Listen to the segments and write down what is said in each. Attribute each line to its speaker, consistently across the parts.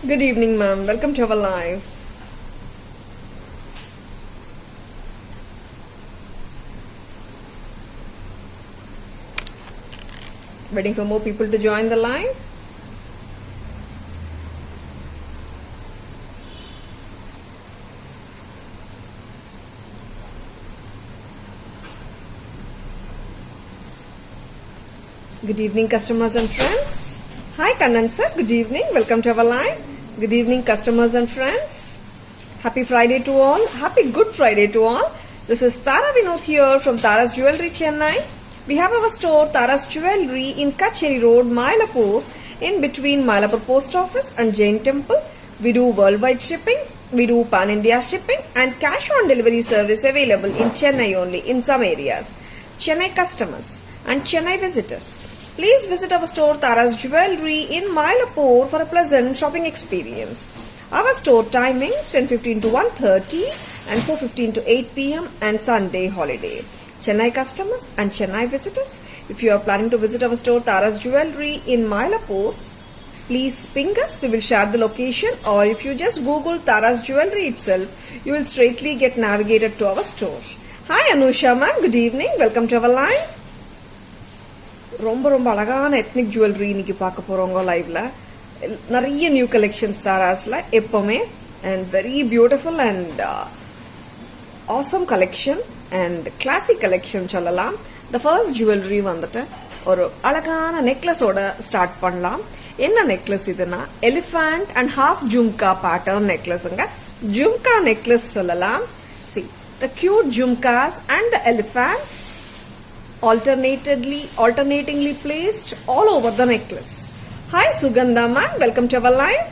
Speaker 1: Good evening, ma'am. Welcome to our live. Waiting for more people to join the live. Good evening, customers and friends. Hi, Kannan sir. Good evening. Welcome to our live. Good evening, customers and friends. Happy Friday to all. Happy Good Friday to all. This is Tara Vinod here from Tara's Jewelry, Chennai. We have our store Tara's Jewelry in Kacheri Road, Mylapore, in between Mylapore Post Office and Jain Temple. We do worldwide shipping. We do pan-India shipping and cash on delivery service available in Chennai only in some areas. Chennai customers and Chennai visitors, please visit our store Tara's Jewelry in Mylapore for a pleasant shopping experience. Our store timings 10:15 to 1:30 and 4:15 to 8 p.m. and Sunday holiday. Chennai customers and Chennai visitors, if you are planning to visit our store Tara's Jewelry in Mylapore, please ping us. We will share the location, or if you just Google Tara's Jewelry itself, you will straightly get navigated to our store. Hi Anusha ma'am, good evening. Welcome to our live. ரொம்ப ரொம்ப அழகான ethnic jewellery இன்னைக்கு பார்க்க போறோங்க லைவ்ல. நிறைய new collections தாராஸ்ல எப்பவுமே and very beautiful and awesome collection and classic collection சொல்லலாம். த ஃபர்ஸ்ட் ஜுவல்லரி வந்துட்டு ஒரு அழகான நெக்லஸோட ஸ்டார்ட் பண்ணலாம். என்ன நெக்லஸ் இதுனா elephant and half jhumka pattern நெக்லஸ்ங்க. ஜும்கா நெக்லஸ் சொல்லலாம். See the cute jhumkas and the elephants alternatingly placed all over the necklace. Hi Sugandha ma'am, welcome to our live.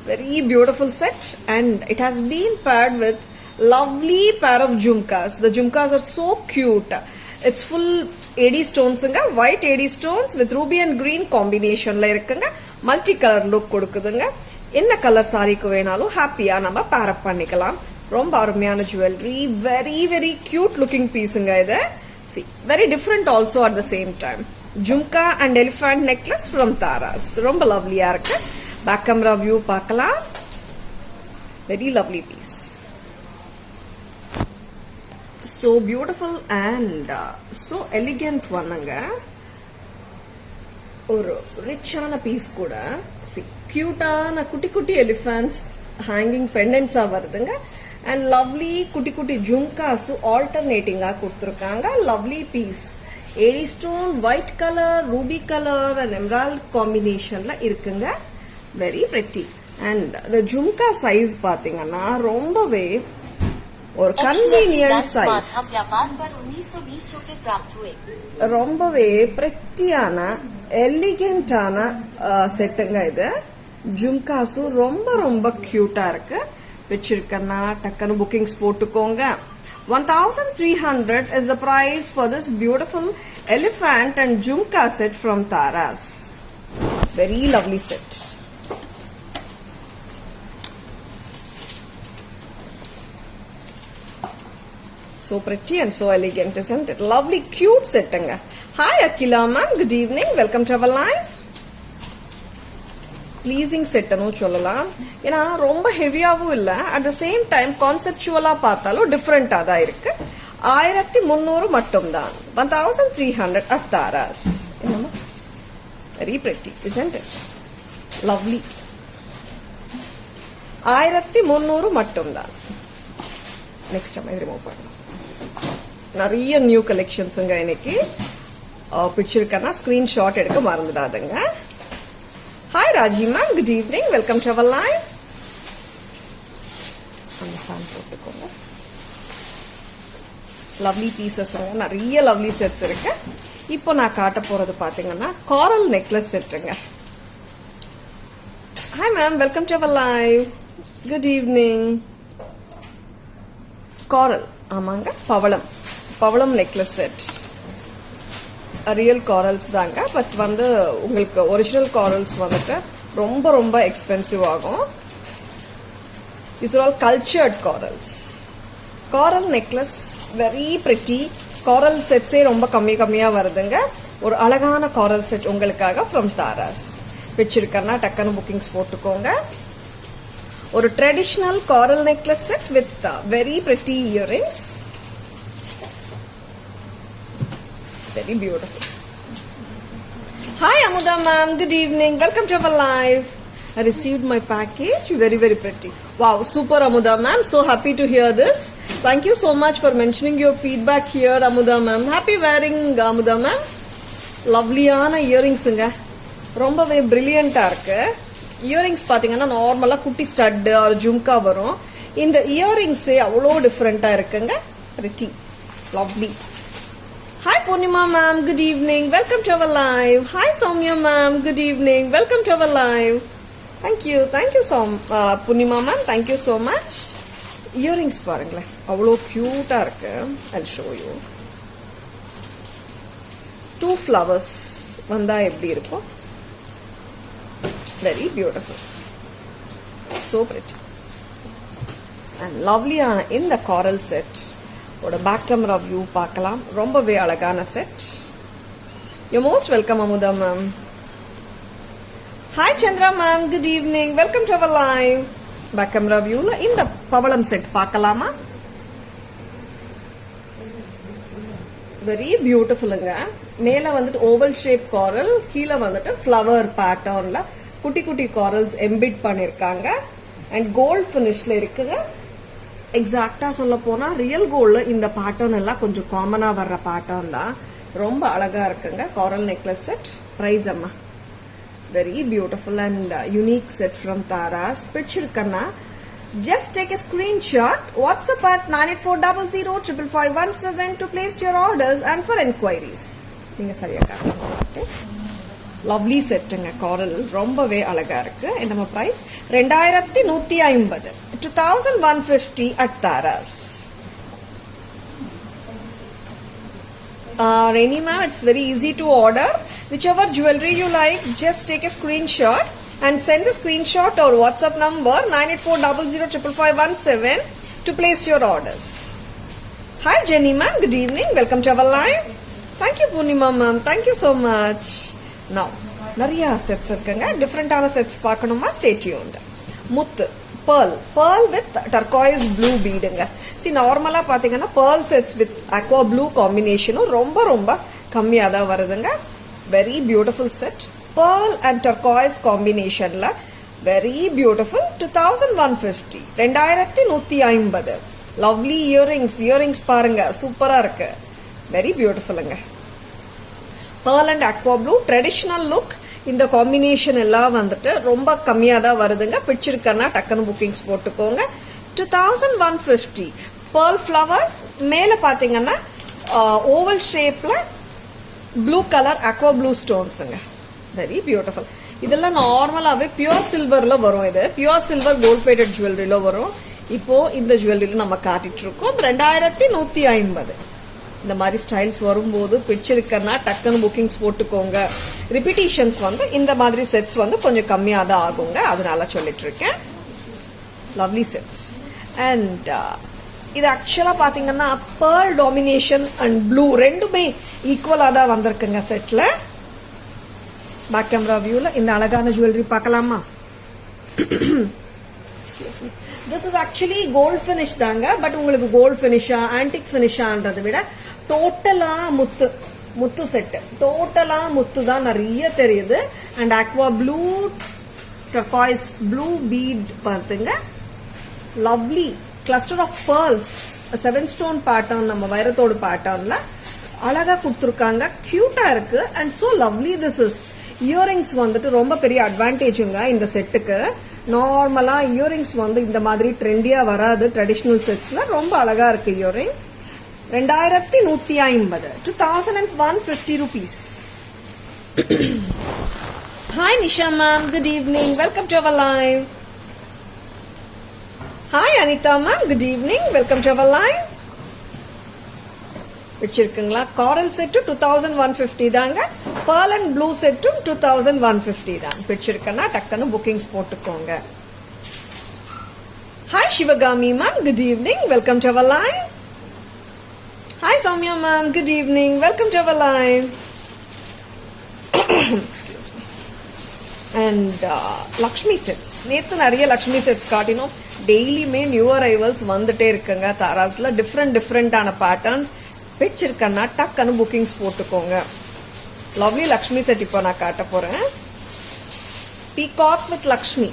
Speaker 1: Very beautiful set, and it has been paired with lovely pair of jhumkas. The jhumkas are so cute. It's full AD stones nga, white AD stones with ruby and green combination la irukanga. Multi color look kodukudunga. Enna color saree ku venalum happy ah nama pair up pannikalam. ரொம்ப அருமையான jewellery. Very very cute looking பீஸுங்க இது. See very different also at the same time. Jhumka and elephant necklace from Taras. ரொம்ப லவ்லியா இருக்கு. Back camera view பார்க்கலாம். Very lovely piece. So beautiful and so elegant ஒன்னுங்க. ஒரு ரிச்சான பீஸ் கூட. சி கியூட்டான குட்டி குட்டி எலிஃபண்ட்ஸ் ஹேங்கிங் பெண்டன்ஸா வருதுங்க. And lovely குட்டி குட்டி ஜும்காஸ் ஆல்டர்னேட்டிங்கா கொடுத்திருக்காங்க. Lovely piece. AD stone, white colour, ruby colour and emerald காம்பினேஷன்ல இருக்குங்க. Very pretty. And the jhumka size பாத்தீங்கன்னா ரொம்பவே ஒரு கன்வீனியன்ட் சைஸ். ரொம்பவே பிரெட்டியான எலிகென்டான செட்டுங்க இது. ஜும்காஸும் ரொம்ப ரொம்ப கியூட்டா இருக்கு. வச்சிருக்கனா டக்குனு புக்கிங்ஸ் போட்டுக்கோங்க. 1300 is the price for this beautiful elephant and jhumka set from Taras. Very lovely set. So pretty and so elegant, isn't it? Lovely cute set anga. Hi Akila ma'am, good evening. Welcome to our live. Pleasing செட்னு சொல்லலாம். ஏன்னா ரொம்ப ஹெவியாவும் இல்ல, at the same time கான்செப்சுவலா பார்த்தாலும் டிஃபரெண்டா தான் இருக்கு. 1300 மட்டும் தான். 1300 at Taras. என்னமா very pretty, isn't it? Lovely. 1300 மட்டும் தான். நெக்ஸ்ட் டைம் இது ரிமூவ் பண்ணலாம். நிறைய நியூ கலெக்ஷன்ஸ்ங்க இன்னைக்கு. பிடிச்சிருக்கனா ஸ்கிரீன்ஷாட் எடுக்க மறந்துடாதுங்க. Hi Raji ma'am, good evening. Welcome to our live. அந்த ஃபேன் போட்டுக்கோங்க. லவ்லி பீசஸ் நிறைய லவ்லி செட்ஸ் இருக்கு. இப்போ நான் காட்ட போறது பாத்தீங்கன்னா காரல் நெக்லஸ் செட்டுங்க. Hi ma'am, welcome to our live. Good evening. Coral, ஆமாங்க, பவளம் நெக்லஸ் செட். ரியல் காரல்ஸ் தாங்க. பட் வந்து உங்களுக்கு ஒரிஜினல் காரல்ஸ் வந்துட்டு ரொம்ப ரொம்ப எக்ஸ்பென்சிவ் ஆகும். These are all cultured corals. Coral necklace, very pretty. Coral sets ரொம்ப கம்மியா வருதுங்க. ஒரு அழகான coral set உங்களுக்காக from Taras. பிடிச்சிருக்கன்னா டக்குன்னு புக்கிங்ஸ் போட்டுக்கோங்க. ஒரு traditional coral necklace set with very pretty earrings. Very beautiful. Hi Amudha ma'am, good evening. Welcome to our live. I received my package. Very, very pretty. Wow, super Amudha ma'am. So happy to hear this. Thank you so much for mentioning your feedback here, Amudha ma'am. Happy wearing, Amudha ma'am. Lovelyana earrings nga. ரொம்பவே brilliant-ஆ இருக்கு. Earrings பாத்தீங்கன்னா நார்மலா குட்டி stud or jhumka வரும். இந்த இயரிங்ஸே அவ்வளோ டிஃப்ரெண்டா இருக்குங்க. Pretty lovely. Hi Poornima ma'am, good evening. Welcome to our live. Hi Sowmya ma'am, good evening. Welcome to our live. Thank you Poornima ma'am, thank you so much. Earrings பாருங்களேன், அவ்வளோ கியூட்டா இருக்கு. I show you. 2 flowers வந்தா எப்படி இருக்கும்? Very beautiful, so pretty and lovely. In the coral set oda back camera view paakalam. ரொம்பவே அழகான set. You're most welcome Amudha ma'am. Hi Chandra ma'am, good evening. Welcome to our live. Back camera view la இந்த பவளம் set பார்க்கலாமா? Very beautiful ங்க. மேல வந்துட்டு oval shape coral, கீழ வந்துட்டு flower patternல குட்டி குட்டி காரல்ஸ் எம்பிட் பண்ணிருக்காங்க. அண்ட் கோல்ட் ஃபினிஷ்ல இருக்குங்க. எக்ஸாக்டா சொல்ல போனா ரியல் கோல்ட்ல இந்த பேட்டர்ன் எல்லாம் கொஞ்சம் காமனா வர்ற பேட்டர்ன் தான். ரொம்ப அழகா இருக்குங்க. Coral necklace set. பிரைஸ் அம்மா very beautiful and unique set from Taras. பிடிச்சிருக்கன்னா just take a screenshot, WhatsApp at 9840055517 to place your orders and for enquiries. நீங்க சரியா காட்டுங்க. லவ்லி செட்டுங்க. காரல் ரொம்பவே அழகா இருக்கு. இந்த price 2150, 2150 at Taras. Rainy ma'am, it's very easy to order. Whichever jewelry you like, just take a screenshot and send the screenshot or WhatsApp number 9840055517 to place your orders. Hi Jenny ma'am, good evening. Welcome to our live. Thank you Purnima ma'am, thank you so much. Now நிறைய sets இருக்குங்க. டிஃப்ரெண்டான sets பார்க்கணுமா? Stay tuned. முத்து pearl with turquoise blue பீடுங்க. See நார்மலா பாத்தீங்கன்னா pearl sets with aqua blue காம்பினேஷனும் ரொம்ப ரொம்ப கம்மியா தான் வருதுங்க. Very beautiful set. pearl and turquoise காம்பினேஷன்ல வெரி பியூட்டிஃபுல். 2150, 2150. லவ்லி இயரிங்ஸ் பாருங்க, சூப்பரா இருக்கு. வெரி பியூட்டிஃபுல்லுங்க. pearl and aqua blue traditional look. இந்த காம்பினேஷன் எல்லாம் வந்துட்டு ரொம்ப கம்மியா தான் வருதுங்க. பிடிச்சிருக்கன்னா டக்குன்னு புக்கிங்ஸ் போட்டுக்கோங்க. 2150. pearl flowers மேல பாத்தீங்கன்னா ஓவல் ஷேப்ல ப்ளூ கலர் aqua blue ஸ்டோன்ஸ்ங்க. Very beautiful. இதெல்லாம் நார்மலாவே பியூர் சில்வர்ல வரும். இது பியூர் சில்வர் கோல்ட் பிளேட்டட் ஜுவல்லரியில வரும். இப்போ இந்த ஜுவல்லரியில நம்ம காட்டிட்டு இருக்கோம். 2150. இந்த மாதிரி ஸ்டைல்ஸ் வரும்போது பிடிச்சிருக்கன்னா டக்குன்னு புக்கிங்ஸ் போட்டுக்கோங்க. ரிப்பீட்டேஷன்ஸ் வந்து இந்த மாதிரி செட்ஸ் வந்து கொஞ்சம் கம்மியா தான் ஆகுங்க. அதனால சொல்லிட்டு இருக்கேன். Lovely sets. அண்ட் இது ஆக்சுவலா பாத்தீங்கன்னா pearl டாமினேஷன் அண்ட் ப்ளூ ரெண்டுமே ஈக்குவலா தான் வந்திருக்குங்க செட்ல. பேக் கேமரா வியூல இந்த அழகான ஜுவல்லரி பார்க்கலாமா? This is actually gold finish தாங்க. பட் உங்களுக்கு கோல்ட் பினிஷா ஆன்டிக் பினிஷான்றதை விட டோட்டலா முத்து செட். டோட்டலா முத்து தான் நிறைய தெரியுது. And aqua blue, turquoise blue bead பார்த்துங்க. Lovely cluster of pearls, 7 stone pattern, நம்ம வைரத்தோடு பேட்டர்ன்ல அழகா கொடுத்துருக்காங்க. கியூட்டா இருக்கு and so lovely. This is earrings வந்துட்டு ரொம்ப பெரிய அட்வான்டேஜுங்க இந்த செட்டுக்கு. நார்மலா இயரிங்ஸ் வந்து இந்த மாதிரி ட்ரெண்டியா வராது. ட்ரெடிஷனல் செட்ஸ்ல ரொம்ப அழகா இருக்கு earring. 2150, 2150 rupees. Hi Nisha ma'am, good evening. Welcome to our live. Hi Anita ma'am, good evening. Welcome to our live. வச்சிருக்கீங்களா? காரல் செட் 2150 தாங்க. pearl and blue செட் 2150 தான். பிடிச்சிருக்கனா டக்குன்னு புக்கிங்ஸ் போட்டுக்கோங்க. Hi Shivagami ma'am, good evening. Welcome to our live. Hi Soumya ma'am, good evening. Welcome to our live. Excuse me. And Lakshmi sets. நேற்று நிறைய Lakshmi sets காட்டினோம். டெய்லியுமே new arrivals வந்துட்டே இருக்குங்க தாராஸ்ல. டிஃப்ரெண்டான பேட்டர்ன்ஸ் பிடிச்சிருக்கன்னா டக்குன்னு புக்கிங்ஸ் போட்டுக்கோங்க. லவ்லி லக்ஷ்மி செட் இப்போ நான் காட்ட போறேன். Peacock with Lakshmi,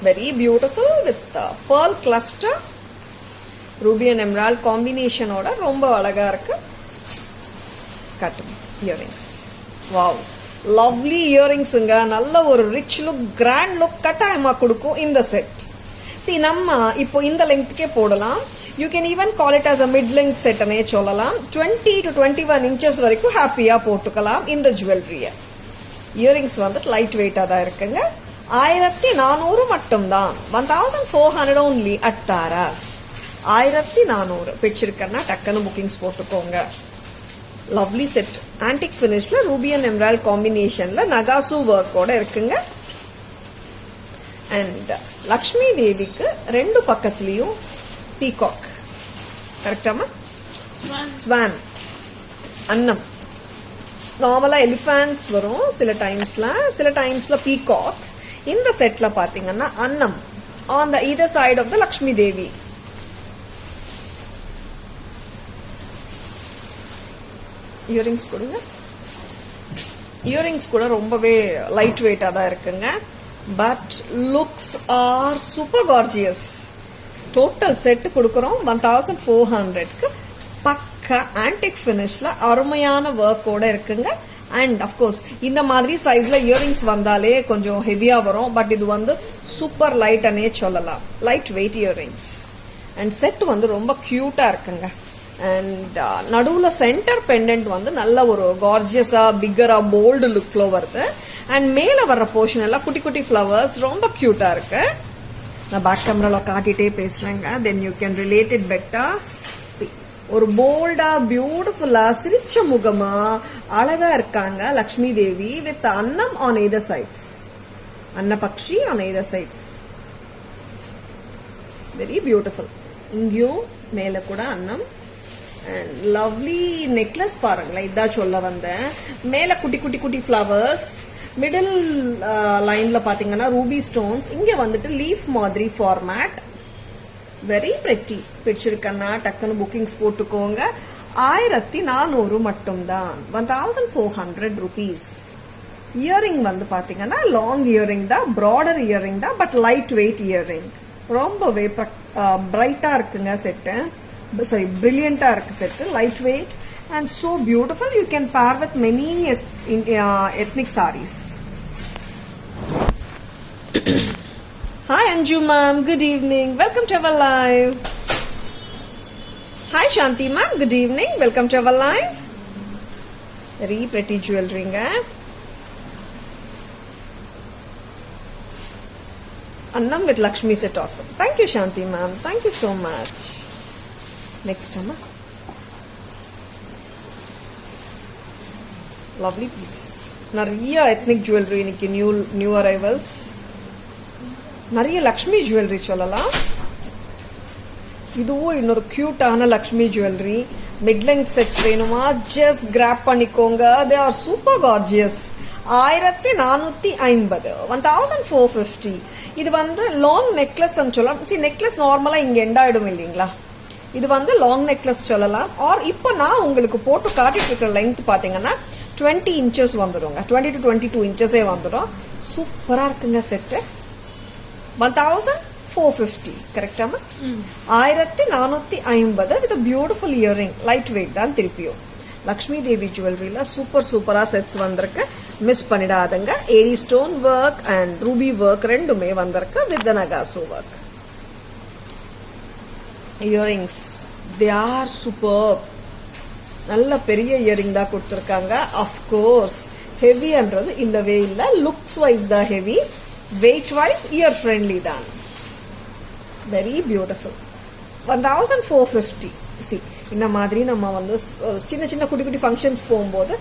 Speaker 1: very beautiful with pearl cluster, ruby and emerald காம்பினேஷனோட ரொம்ப அழகா இருக்கு. கட்டும் இயரிங்ஸ். Wow, lovely இயரிங்ஸுங்க. நல்ல ஒரு ரிச் லுக், கிராண்ட் லுக் கட்டாயமா கொடுக்கும் இந்த செட். சி, நம்ம இப்போ இந்த லெங்க்த்துக்கே போடலாம். You can even call it as a mid length செட்னே சொல்லலாம். 20 to 21 inches வரைக்கும் ஹாப்பியா போட்டுக்கலாம் இந்த ஜுவல்லரிய. இயரிங்ஸ் வந்து லைட் வெயிட்டா தான் இருக்குங்க. 1400 மட்டும்தான். 1400 only at Taras. 1400 பிடிச்சிருக்கன்னா டக்குன்னு புக்கிங்ஸ் போட்டுக்கோங்க. லவ்லி செட், ஆன்டிக் பினிஷ்ல ரூபி அண்ட் எம்ரால்ட் காம்பினேஷன்ல நகாசு ஒர்க்கோட இருக்குங்க. அண்ட் லக்ஷ்மி தேவிக்கு ரெண்டு பக்கத்துலயும் பீகாக், கரெக்டாமா? ஸ்வான், அன்னம். நார்மலா எலிஃபன்ட்ஸ் வரும் சில டைம்ஸ்ல பீகாக்ஸ். இந்த செட்ல பாத்தீங்கன்னா அன்னம் on the either side of the Lakshmi Devi. Earrings கொடுங்க. இயரிங்ஸ் கூட ரொம்பவே லைட் வெயிட்டா தான் இருக்குங்க. But looks are super gorgeous. Total set கொடுக்கறோம் 1400க்கு. பக்கா ஆன்டிக் பினிஷ்ல அருமையான ஒர்க்கோட இருக்குங்க. அண்ட் அப்கோர்ஸ் இந்த மாதிரி சைஸ்ல இயரிங்ஸ் வந்தாலே கொஞ்சம் ஹெவியா வரும். பட் இது வந்து சூப்பர் லைட் அனே சொல்லலாம். Light weight earrings. And set வந்து ரொம்ப கியூட்டா இருக்குங்க. அண்ட் நடுவுல சென்டர் பெண்டன்ட் வந்து நல்ல ஒரு கார்ஜியஸா, பிக்கரா, போல்டு லுக்ல வருது. அண்ட் மேல வர்ற போர்ஷன் எல்லாம் குட்டி குட்டி ஃபிளவர்ஸ் ரொம்ப கியூட்டா இருக்கு. நான் பேக் கேமரால காட்டிட்டே பேசுறேங்க. Then you can relate it better. ஒரு போல்டா, பியூட்டிஃபுல்லா, சிரிச்ச முகமா அழகா இருக்காங்க Lakshmi Devi with annam on either sides. அன்னபக்ஷி on either sides. Very beautiful. இங்கேயும் மேல கூட அன்னம். அண்ட் லவ்லி நெக்லஸ் பாருங்களேன், இதான் சொல்ல வந்தேன். மேல குட்டி குட்டி குட்டி ஃபிளவர்ஸ். மிடில் லைன்ல பாத்தீங்கன்னா ரூபி ஸ்டோன்ஸ். இங்க வந்துட்டு லீஃப் மாதிரி ஃபார்மேட். Very pretty. பிடிச்சிருக்கன்னா டக்குன்னு புக்கிங்ஸ் போட்டுக்கோங்க. 1400 மட்டும்தான். 1400 rupees. இயரிங் வந்து பாத்தீங்கன்னா லாங் இயரிங் தான், ப்ராடர் இயரிங் தான், பட் லைட் வெயிட் இயரிங். ரொம்பவே பிரைட்டா இருக்குங்க செட்டு. சாரி, பிரில்லியண்டா இருக்கு set. Light weight and so beautiful. You can pair with many ethnic sarees. Hi Anju ma'am, good evening. Welcome to our live. Hi Shanti ma'am, good evening. Welcome to our live. Very pretty jewelry nga. Annam with Lakshmi set awesome. Thank you Shanti ma'am. Thank you so much. Next amma. Lovely pieces. நிறைய ethnic jewellery இன்னைக்கு new arrivals. நிறைய Lakshmi jewellery சொல்லலாம். இதுவும் இன்னொரு கியூட்டான Lakshmi jewellery. Mid length sets வேணுமா just grab பண்ணிக்கோங்க. They are super gorgeous. 1450, 1450. இது வந்து லாங் நெக்லஸ் சொல்லலாம். நெக்லஸ் நார்மலா இங்க எண்ட் ஆயிடும் இல்லீங்களா? இது வந்து லாங் நெக்லஸ் சொல்லலாம். ஆர் இப்போ நான் உங்களுக்கு போட்டு காட்டிட்டு இருக்கிற லெங்த் பாத்தீங்கன்னா 20 inches வந்துடுங்க. 20 to 22 inches வந்துடும். சூப்பரா இருக்குங்க செட்டு. 1450 கரெக்டாமா? 1450 with beautiful earring. Light weight தான். திருப்பியும் லக்ஷ்மி தேவி ஜுவல்லரியில சூப்பரா செட்ஸ் வந்திருக்கு. மிஸ் பண்ணிடாதுங்க. ஏரி stone work and ruby work ரெண்டுமே வந்திருக்கு வித் நகாசு work. Earrings they are super. நல்ல பெரிய இயரிங் தான் கொடுத்துருக்காங்க. அஃப்கோர்ஸ் ஹெவின்றது இல்லவே இல்லை. லுக்ஸ் வைஸ் தான் heavy. Weight wise ear friendly தான். Very beautiful. 1450. இந்த மாதிரி நம்ம வந்து சின்ன சின்ன குட்டி குட்டி ஃபங்க்ஷன்ஸ் போகும்போது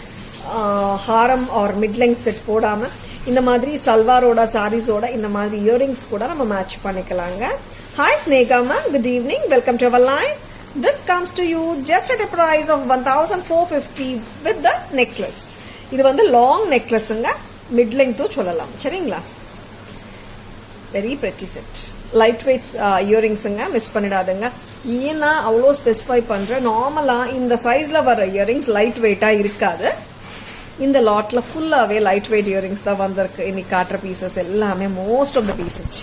Speaker 1: ஹாரம் ஆர் மிட் லெங்த் செட் போடாம இந்த மாதிரி சல்வாரோட சாரீஸோட இந்த மாதிரி இயரிங்ஸ் கூட நம்ம மேட்ச் பண்ணிக்கலாங்க. Hi Sneha ma'am, good evening. Welcome to our live. This comes to you just at a price of 1450 with the necklace. இது வந்து லாங் நெக்லஸ்ங்க, மிட் லெங்த்தும் சொல்லலாம். சரிங்களா? Very pretty set. Light weight இயரிங்ஸுங்க, மிஸ் பண்ணிடாதுங்க. ஏன்னா அவ்வளோ ஸ்பெசிஃபை பண்றேன். நார்மலா இந்த சைஸ்ல வர இயரிங்ஸ் லைட் வெயிட்டா இருக்காது. இந்த லாட்ல ஃபுல்லாவே லைட் வெயிட் இயரிங்ஸ் தான் வந்திருக்கு. இன்னைக்கு காட்டுற பீசஸ் எல்லாமே, most of the pieces.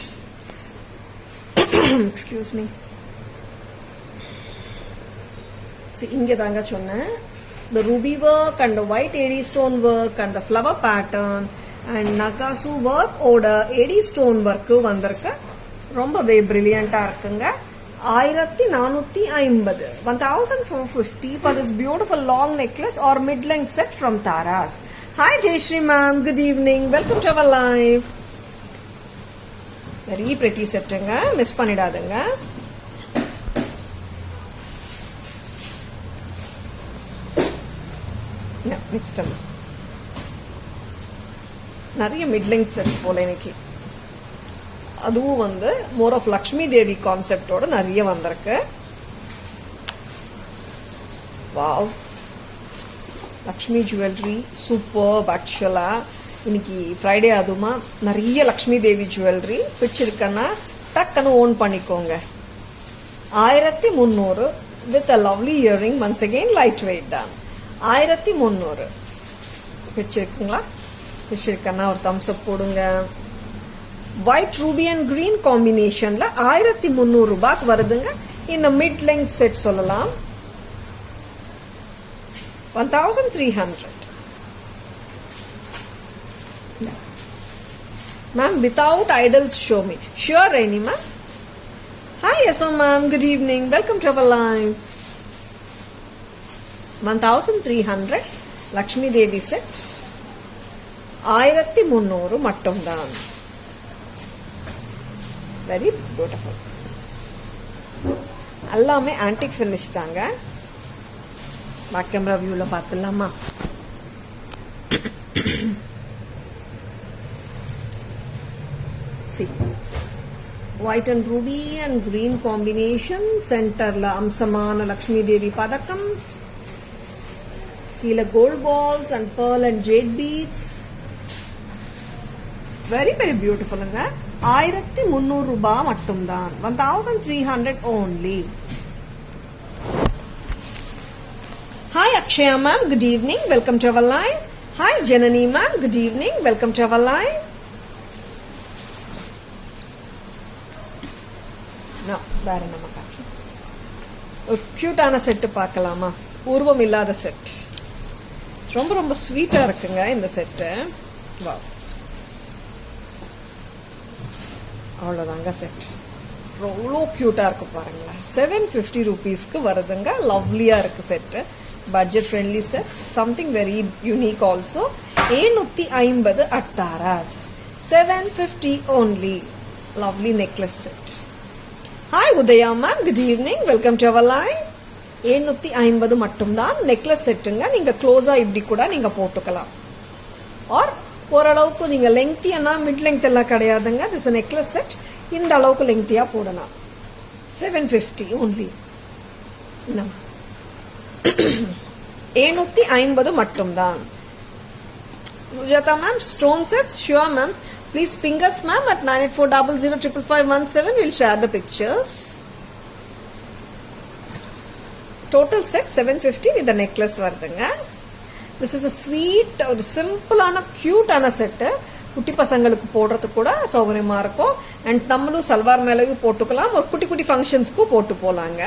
Speaker 1: Excuse me. இங்க தாங்க சொன்னேன், the ruby work and the white AD stone work and the flower pattern and Nagasu work ஓட AD stone work வந்திருக்கு. ரொம்பவே பிரில்லியண்டா இருக்குங்க. 1450 1450 for this beautiful long necklace or mid-length set from Taras. Hi Jayashree ma'am, good evening, welcome to our live. Very pretty setங்க, miss பண்ணிடாதுங்க. Next time நிறைய mid length sets போல இன்னைக்கு. அதுவும் வந்து மோர் ஆஃப் லக்ஷ்மி தேவி கான்செப்டோட நிறைய வந்திருக்கு. Wow, Lakshmi jewellery super. ஆக்சுவலா இன்னைக்கு ஃப்ரைடே, அதுமா நிறைய லக்ஷ்மி தேவி ஜுவல்லரி பிடிச்சிருக்கன்னா டக்குன்னு ஓன் பண்ணிக்கோங்க. 1300 with a lovely earring. Once again light weight தான். 1300 பிடிச்சிருக்குங்களா? பிடிச்சிருக்கன்னா ஒரு தம்ஸ் அப் போடுங்க. ஒயிட் ரூபி அண்ட் கிரீன் காம்பினேஷன்ல 1300 ரூபாய்க்கு வருதுங்க. இந்த மிட் லெங்த் செட் சொல்லலாம் 1300. Ma'am, without idols show me. Sure, Rainy ma'am. Hi, Yeso ma'am. Good evening. Welcome to our live. 1300 Lakshmi Devi set. 1300 மட்டும்தான். Very beautiful. எல்லாமே ஆன்டிக் ஃபினிஷ் தாங்க. Back camera வியூல பார்த்துடலாமா? See, white and ruby and green combination. சென்டர்ல அம்சமான லக்ஷ்மி தேவி பதக்கம், கீழே gold balls and pearl and jade beads. Very very பியூட்டிஃபுல்லுங்க. 1300 ரூபாய் மட்டும்தான். 1300 only. Hi Akshaya ma'am, good evening, welcome to our live. Hi Janani ma'am, good evening, welcome to our live. வேற நம்ம காட்டுறோம். ஒரு கியூட்டான செட் பார்க்கலாமா? உருவம் இல்லாத செட். ரொம்ப ரொம்ப ஸ்வீட்டா இருக்குங்க இந்த செட்டு. வாவ், அவ்வளோதாங்க செட். அவ்வளோ கியூட்டா இருக்கு பாருங்களேன். 750 rupeesக்கு வருதுங்க. லவ்லியா இருக்கு set. Budget friendly set. Something very unique also. 750 at Taras. 750 only. Lovely necklace set. Hi Udaya ma'am, good evening, welcome to our live. 750 மட்டும்தான் நெக்லஸ் செட்டுங்க. நீங்க க்ளோஸா இப்படி கூட நீங்க போட்டுக்கலாம். ஆர் ஓரளவுக்கு நீங்க லெங்க்தியா, மிட் லெங்த் எல்லாம் கிடையாதுங்க. திஸ் நெக்லஸ் செட் இந்த அளவுக்கு லெங்க்தியா போடலாம். 750 only. 750 மட்டும்தான். Sujatha ma'am, stone sets sure ma'am. Please ping us ma'am at 9840055517. We'll share the pictures. Total set 750 with the necklace வருதுங்க. This is a sweet, ஒரு சிம்பிளான கியூட்டான செட்டு. குட்டி பசங்களுக்கு போடுறதுக்கு கூட சௌகரியமா இருக்கும். அண்ட் நம்மளும் சல்வார் மேலேயும் போட்டுக்கலாம். ஒரு குட்டி குட்டி ஃபங்க்ஷன்ஸ்க்கும் போட்டு போலாங்க.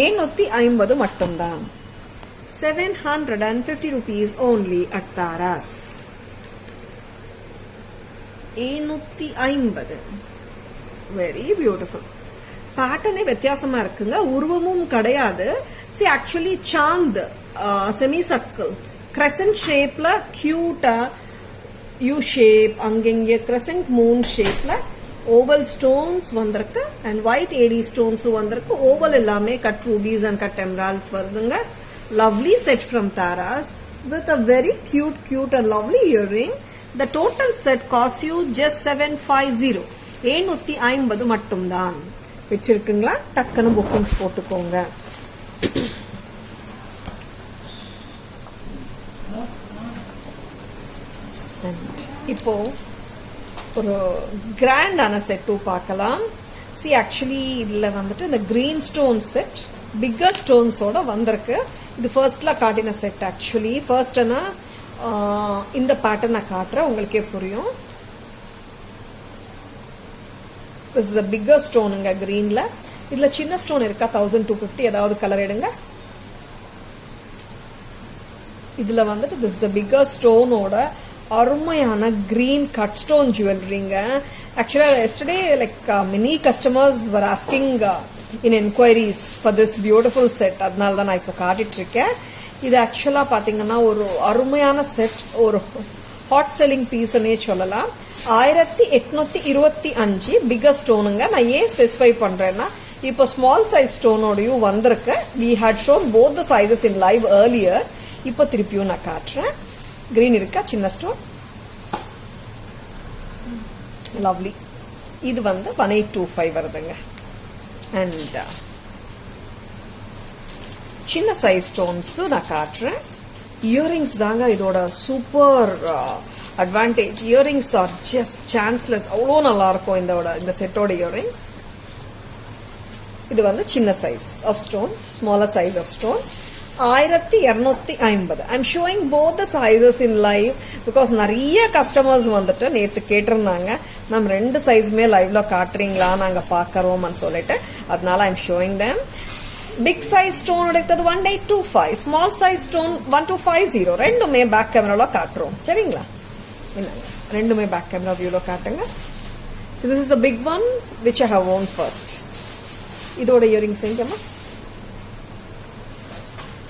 Speaker 1: 750 மட்டும்தான். 750 rupees only at Taras. 750. Very beautiful. பேட்டர்னே வித்தியாசமா இருக்குங்க. உருவமும் கிடையாது. சி, ஆக்சுவலி சாந்த் செமி சர்க்கிள் கிரசன்ட் ஷேப்ல கியூட்டா யூ ஷேப், அங்கங்க கிரசன்ட் மூன் ஷேப்ல ஓவல் ஸ்டோன்ஸ் வந்திருக்கு. அண்ட் ஒயிட் ஏடி ஸ்டோன்ஸும் வந்திருக்கு. ஓவல் எல்லாமே cut rubies and cut emeralds வருதுங்க. Lovely set from Taras with a very cute and lovely earring. The total set costs you just 750. 750 மட்டும்தான். வச்சிருக்குங்களா? டக்குன்னு bookings போட்டுக்கோங்க. And இப்போ ஒரு கிராண்டான செட்டு பார்க்கலாம். See actually இதுல வந்துட்டு இந்த green stone set bigger stones ஓட வந்திருக்கு. இது ஃபர்ஸ்ட்ல காட்டின செட். ஆக்சுவலி ஃபர்ஸ்ட்னா இந்த பேட்டர்னை காட்டுறேன், உங்களுக்கே புரியும். This is a bigger stone இங்க greenல. இதுல சின்ன ஸ்டோன் இருக்கா 1250, ஏதாவது கலர் எடுங்க. இதுல வந்துட்டு this is a bigger stone ஓட அருமையான green cut stone ஜுவல்லரிங்க. Actually yesterday like many customers were asking in enquiries for this beautiful set. அதனால தான் நான் இப்போ காட்டிட்டு இருக்கேன். இது ஆக்சுவலா பாத்தீங்கன்னா ஒரு அருமையான செட், ஒரு ஹாட் செல்லிங் பீஸ்னே சொல்லலாம். 1825 பிகர் ஸ்டோனுங்க. நான் ஏன் ஸ்பெசிஃபை பண்றேன்னா இப்போ ஸ்மால் சைஸ் ஸ்டோனோடையும் வந்திருக்கு. we had shown both the sizes in live earlier. இப்போ திருப்பியும் நான் காட்டுறேன். கிரீன் இருக்கா, சின்ன ஸ்டோன், லவ்லி. இது வந்து 1825 வருதுங்க. அண்ட் சின்ன சைஸ் ஸ்டோன்ஸ் நான் காட்டுறேன். இயரிங்ஸ் தாங்க இதோட super advantage. Earrings are just chanceless, அவ்வளோ நல்லா இருக்கும் இந்த செட்டோட இயரிங்ஸ். இது வந்து சின்ன size of stones, smaller size of stones. 1250. I am showing both the sizes in live because நிறைய கஸ்டமர்ஸ் வந்துட்டு நேற்று கேட்டிருந்தாங்க, மேம் 2 சைஸுமே லைவ்ல காட்டுறீங்களா, நாங்க பாக்குறோம்னு சொல்லிட்டு. அதனால I am showing them. Big size stone எடுத்தது 1825, ஸ்மால் சைஸ் ஸ்டோன் 1250. ரெண்டுமே பேக் கேமரால காட்டுறோம், சரிங்களா? ரெண்டுமே பேக் கேமரா வியூல காட்டுங்க. This is the big one which I have own first. இதோட இயரிங்ஸ் எங்கம்மா?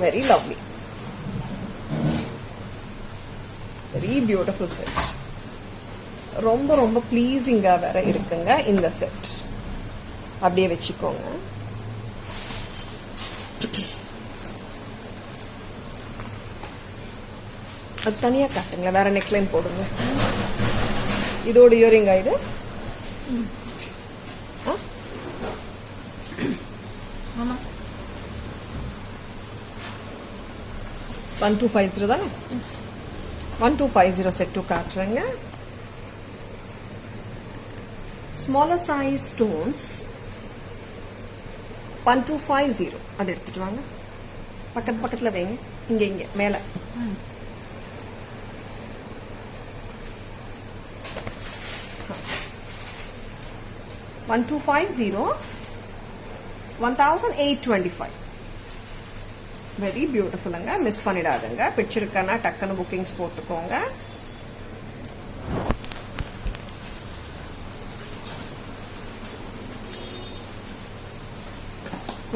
Speaker 1: Very lovely, very beautiful set. ரொம்ப ரொம்ப ப்ளீசிங்கா வேற இருக்குங்க இந்த செட். அப்படியே வச்சுக்கோங்க. அது தனியா காட்டுங்க, வேற நெக்லைன் போடுங்க. இதோட இயரிங்கா இது? 1250 தானே? 1250 செட் காட்டுறேங்க. Smaller size stones 1250. அது எடுத்துட்டு வாங்க, பக்கத்துல வைங்க. இங்க மேல 1250, 1825. வெரி பியூட்டிஃபுல்லுங்க, மிஸ் பண்ணிடாதுங்க. பிடிச்சிருக்கனா டக்குன்னு புக்கிங்ஸ் போட்டுக்கோங்க.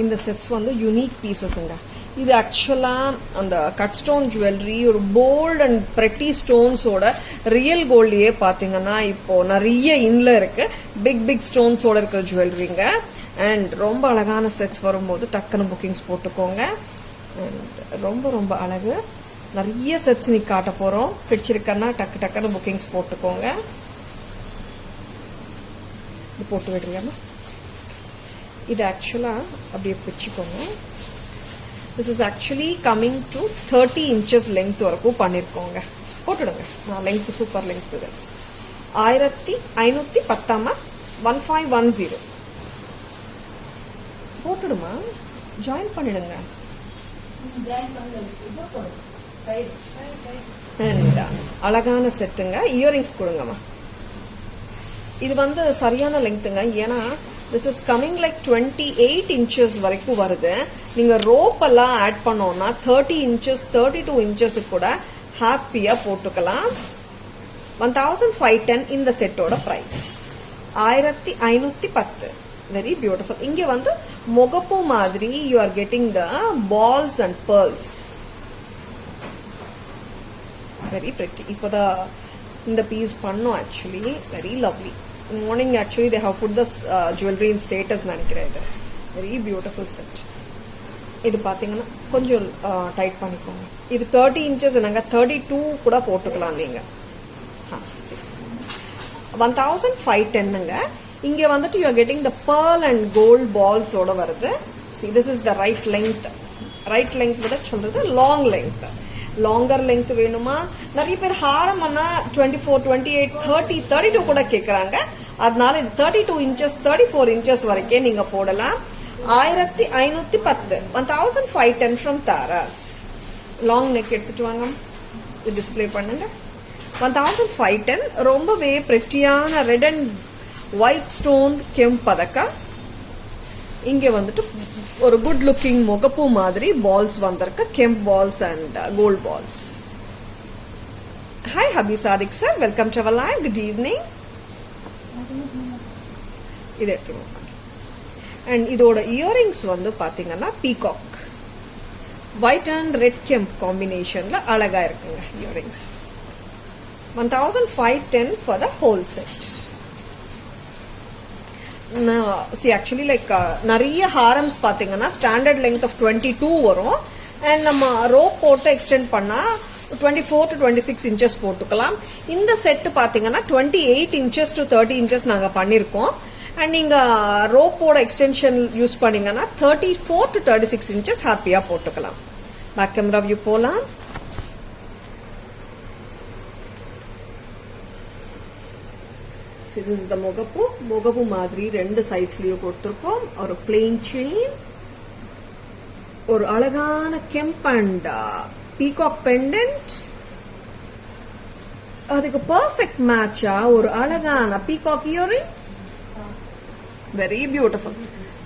Speaker 1: இந்த செட்ஸ் வந்து யூனிக் பீசஸ்ங்க. இது ஆக்சுவலா அந்த கட் ஸ்டோன் ஜுவல்லரி, ஒரு போல்ட் அண்ட் பிரெட்டி ஸ்டோன்ஸோட ரியல் கோல்ட்லயே பாத்தீங்கன்னா இப்போ நிறைய இன்ல இருக்கு. பிக் ஸ்டோன்ஸோட இருக்கிற ஜுவல்லரிங்க. அண்ட் ரொம்ப அழகான செட்ஸ் வரும்போது டக்குன்னு புக்கிங்ஸ் போட்டுக்கோங்க. ரொம்ப ரொம்ப அழகு. நிறைய செட்ஸ் நீ காட்ட போறோம். பிடிச்சிருக்கன்னா டக்குன்னு புக்கிங்ஸ் போட்டுக்கோங்க. இது போட்டு விடுறீங்கம்மா. இது ஆக்சுவலா அப்படியே பிடிச்சிக்கோங்க. This is actually coming to 30 inches length வரைக்கும் பண்ணிருக்கோங்க. போட்டுடுங்க. Length super length. இது 1510 1510 போட்டுடுமா. ஜாயின் பண்ணிடுங்க. அழகான செட்டுங்க. இயரிங்ஸ் கொடுங்கம்மா. இது வந்து சரியான லெங்க்த்துங்க. ஏன்னா this is coming like 28 inches வரைக்கும் வருது. நீங்க ரோப் எல்லாம் ஆட் பண்ணோம்னா 30 inches 32 inches கூட ஹாப்பியா போட்டுக்கலாம். 1510 இந்த செட்டோட பிரைஸ் 1510. Very beautiful. இங்க வந்து முகப்பு மாதிரி you are getting the balls and pearls. Very pretty. இப்போதான் இந்த பீஸ் பண்ணோம். Actually very lovely. Morning actually they have put the jewellery in status நினைக்கிறேன். இது வெரி பியூட்டிஃபுல் செட். இது பாத்தீங்கன்னா கொஞ்சம் டைட் பண்ணிக்கோங்க. இது 30 inches என்னங்க, 32 கூட போட்டுக்கலாம் நீங்க. 1510ங்க. இங்க வந்துட்டு you are getting the pearl and gold balls ஓட வருது. See, this is the right length. Right length விட சொல்றது லாங் லெங்த். லாங்கர் லென்த் வேணுமா? நிறைய பேர் ஹாரம் 24, 28, 30, 32 கூட கேக்குறாங்க. அதனால இது 32 இன்ச்சஸ் 34 இன்ச்சஸ் வரைக்கும் நீங்க போடலாம். 1510 1510 from தாராஸ். லாங் நெக் எடுத்துட்டு வாங்க, இது டிஸ்பிளே பண்ணுங்க. 1510 ரொம்பவே பிரெட்டியான ரெட் அண்ட் ஒயிட் ஸ்டோன் கெம்பதக்கா. இங்க வந்துட்டு ஒரு குட் லுக்கிங் முகப்பு மாதிரி பால்ஸ் வந்திருக்கு, கெம்ப் balls and gold balls. Hi ஹபி Sadiq sir, welcome to our live. Good evening. இது எடுத்துக்கோங்க. அண்ட் இதோட இயரிங்ஸ் வந்து பாத்தீங்கன்னா பீகாக் ஒயிட் அண்ட் ரெட் கெம்ப் காம்பினேஷன்ல அழகா இருக்குங்க earrings. 1510 for the whole set. See actually like நிறைய ஹாரம்ஸ் பாத்தீங்கன்னா ஸ்டாண்டர்ட் லெங்த் ஆஃப் 22 வரும். அண்ட் நம்ம ரோப் போட்டு எக்ஸ்டெண்ட் பண்ணா 24 to 26 இன்ச்சஸ் போட்டுக்கலாம். இந்த செட் பாத்தீங்கன்னா 28 இன்ச்சஸ் to 30 இன்ச்சஸ் நாங்க பண்ணிருக்கோம். அண்ட் நீங்க ரோப்போட எக்ஸ்டென்ஷன் யூஸ் பண்ணீங்கன்னா 34 to 36 இன்ச்சஸ் ஹாப்பியா போட்டுக்கலாம். பேக் கேமரா வியூ போலாம். This is the முகப்பு மாதிரி ரெண்டு சைட்ஸ்லயும் கொடுத்திருக்கோம். ஒரு பிளெயின் செயின், ஒரு அழகான கெம்ப் அண்ட் பீகாக் பெண்டன்ட், அதுக்கு பர்ஃபெக்ட் மேட்சா ஒரு அழகான peacock earring. Very beautiful.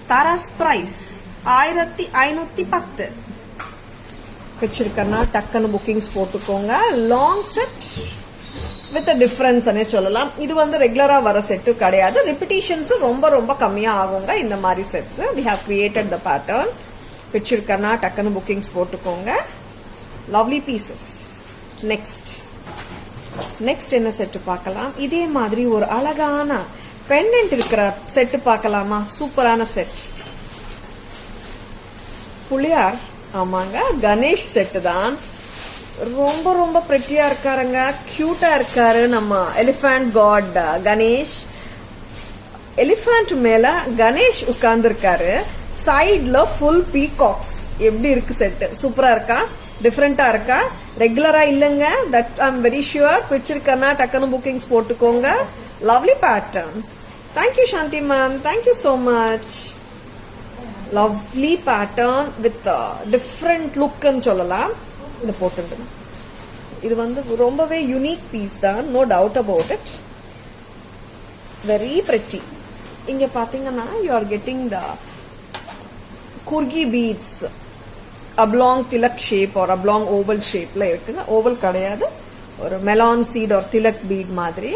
Speaker 1: Tharas price 1510. வச்சிருக்கனா டக்குன்னு புக்கிங்ஸ் போட்டுக்கோங்க. லாங் செட் வித் டிஃபரன்ஸ் சொல்லலாம். இது வந்து ரெகுலரா வர செட்டு கிடையாது. ரிப்பிட்டேஷன்ஸ் ரொம்ப ரொம்ப கம்மியா ஆகுங்க இந்த மாதிரி sets. We have created the pattern. பிடிச்சிருக்கனா டக்குன்னு புக்கிங்ஸ் போட்டுக்கோங்க. Lovely pieces. நெக்ஸ்ட் என்ன செட்டு பார்க்கலாம்? இதே மாதிரி ஒரு அழகான பெண்டன்ட் இருக்கிற செட்டு பார்க்கலாமா? சூப்பரான செட். புள்ளியார், ஆமாங்க, கணேஷ் செட்டு தான். ரொம்ப ரொம்ப பிரெட்டியா இருக்காருங்க, கியூட்டா இருக்காரு நம்ம எலிஃபண்ட் காட் கணேஷ். எலிஃபண்ட் மேல கணேஷ் உட்கார்ந்து இருக்காரு. சைட்ல ஃபுல் பீகாக்ஸ். எப்படி இருக்கு செட்? சூப்பரா இருக்கா? டிஃபரெண்டா இருக்கா? ரெகுலரா இல்லங்க, that I am very sure. பிடிச்சிருக்கா டக்குனு புக்கிங்ஸ் போட்டுக்கோங்க. Lovely pattern. Thank you Shanti ma'am, thank you so much. Lovely pattern with different லுக்னு சொல்லலாம். இது போட்டு இது வந்து ரொம்பவே யூனிக் பீஸ் தான், no doubt about it. Very pretty. இங்க பாத்தீங்கன்னா யூ ஆர் கெட்டிங் த குர்கி பீட்ஸ் அப்லாங் திலக் ஷேப் ஒரு அப்லாங் ஓவல் ஷேப்ல இருக்குங்க. ஓவல் கிடையாது, ஒரு மெலான் சீட் ஒரு திலக் பீட் மாதிரி.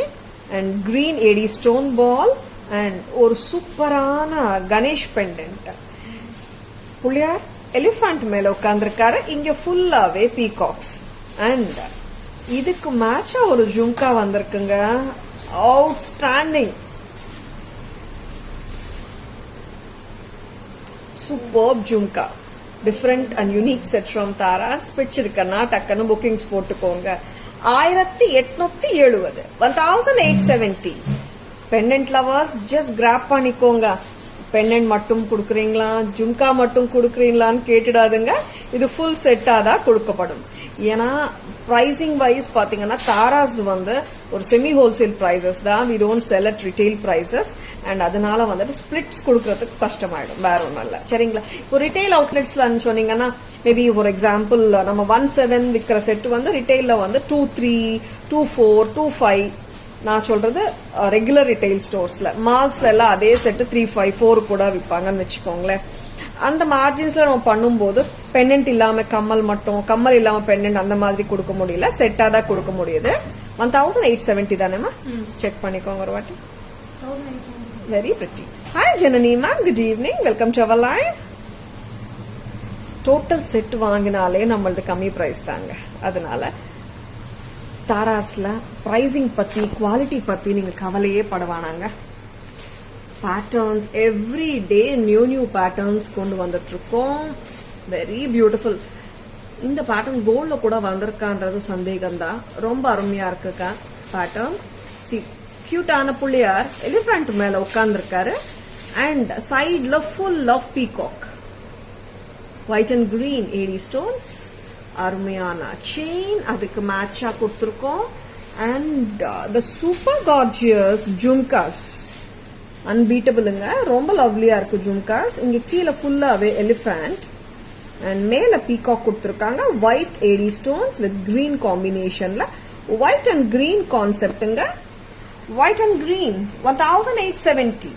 Speaker 1: And green A D stone ball and ஒரு சூப்பரான கணேஷ் பெண்டன்ட். புள்ளியார் எலிஃபண்ட் மேல உட்கார்ந்துருக்காரு. இங்க ஃபுல்லாவே பீகாக்ஸ். அண்ட் இதுக்கு மேட்சா ஒரு ஜும்கா வந்திருக்குங்க. Outstanding. Super jhumka. Different and unique set from Taras. பிடிச்சிருக்கனா டக்குன்னு புக்கிங்ஸ் போட்டுக்கோங்க. 1870. 1870. பெண்டன்ட் லவர்ஸ் ஜஸ்ட் கிராப் பண்ணிக்கோங்க. பெண்டன்ட் மட்டும் கொடுக்குறீங்களா, ஜும்கா மட்டும் கொடுக்குறீங்களான்னு கேட்டுடாதுங்க. இது ஃபுல் செட்டா தான் கொடுக்கப்படும். ஏன்னா பிரைசிங் வைஸ் பாத்தீங்கன்னா தாராஸ் வந்து ஒரு செமி ஹோல்சேல் பிரைசஸ் தான். We don't sell at retail prices. And அதனால வந்துட்டு ஸ்பிளிட்ஸ் கொடுக்கறதுக்கு கஷ்டமாயிடும், வேற ஒன்றும் இல்லை. சரிங்களா? இப்போ ரிட்டெயில் அவுட்லெட்ஸ்ல சொன்னீங்கன்னா மேபி ஒரு எக்ஸாம்பிள் நம்ம 17 விற்கிற செட்டு வந்து ரிட்டெயில வந்து 23, 24, 25. நான் சொல்றது ரெகுலர் ரிட்டைல் ஸ்டோர்ஸ்ல. மால்ஸ்ல எல்லாம் அதே செட்டு 3, 5, 4 கூட விற்பாங்கன்னு வச்சுக்கோங்களேன். அந்த மார்ஜின்ஸ்ல நம்ம பண்ணும்போது பெண்டன்ட் இல்லாம கம்மல் மட்டும், கம்மல் இல்லாம பெண்டன்ட் அந்த மாதிரி கொடுக்க முடியல, செட்டா தான் கொடுக்க முடியுது. 1870 தானேமா? செக் பண்ணிக்கோங்க ஒரு வாட்டி. Very pretty. Hi Janani ma'am, good evening, welcome to our live. Total set வாங்கினாலே நம்மளது கம்மி பிரைஸ் தாங்க. அதனால தாராஸ்ல பிரைசிங் பத்தி, குவாலிட்டி பத்தி நீங்க கவலையே படவானாங்க. Patterns every day new patterns கொண்டு வந்துட்டு இருக்கோம். Very beautiful. இந்த பேட்டர்ன் கோல்ட்ல கூட வந்திருக்கான்றது சந்தேகம் தான். ரொம்ப அருமையா இருக்குக்கா பேட்டர்ன். சி கியூட்டான புள்ளியார் எலிஃபண்ட் மேல உட்கார்ந்துருக்காரு. அண்ட் சைட்ல full of peacock. White and green AD stones. அருமையான செயின் அதுக்கு மேட்சா கொடுத்துருக்கோம். And the super gorgeous jhumkas அன்பீட்டபிளுங்க, ரொம்ப லவ்லியா இருக்கு ஜும்காஸ். இங்க கீழே ஃபுல்லாவே எலிஃபண்ட் அண்ட் மேல பீகாக் கொடுத்துருக்காங்க. White AD stones with green காம்பினேஷன்ல ஒயிட் அண்ட் கிரீன் கான்செப்டுங்க. White and green 1870.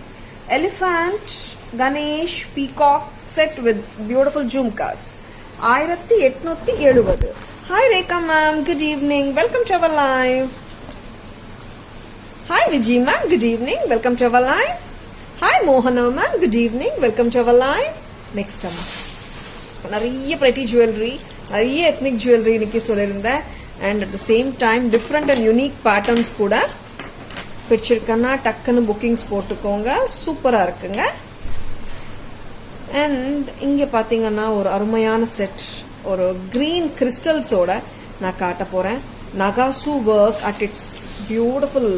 Speaker 1: Elephant Ganesh peacock set with beautiful jhumkas 1870. Hi Rekha ma'am, good evening. Welcome to our live. Hi Vijay ma'am, good evening. Welcome to our live. Hi Mohana ma'am, good evening. Welcome to our live. Next time. நிறைய pretty jewelry, நிறைய ethnic jewelry இன்னைக்கு சொல்லிருந்தேன். And at the same time different and unique patterns கூட பிடிச்சிருக்கேன்னா டக்குன்னு bookings போட்டுக்கோங்க. சூப்பரா இருக்குங்க. And இங்க பாத்தீங்கன்னா ஒரு அருமையான செட், ஒரு கிரீன் கிறிஸ்டல்ஸோட நான் காட்ட போறேன். நகாசு ஒர்க் அட் இட்ஸ் பியூட்டிஃபுல்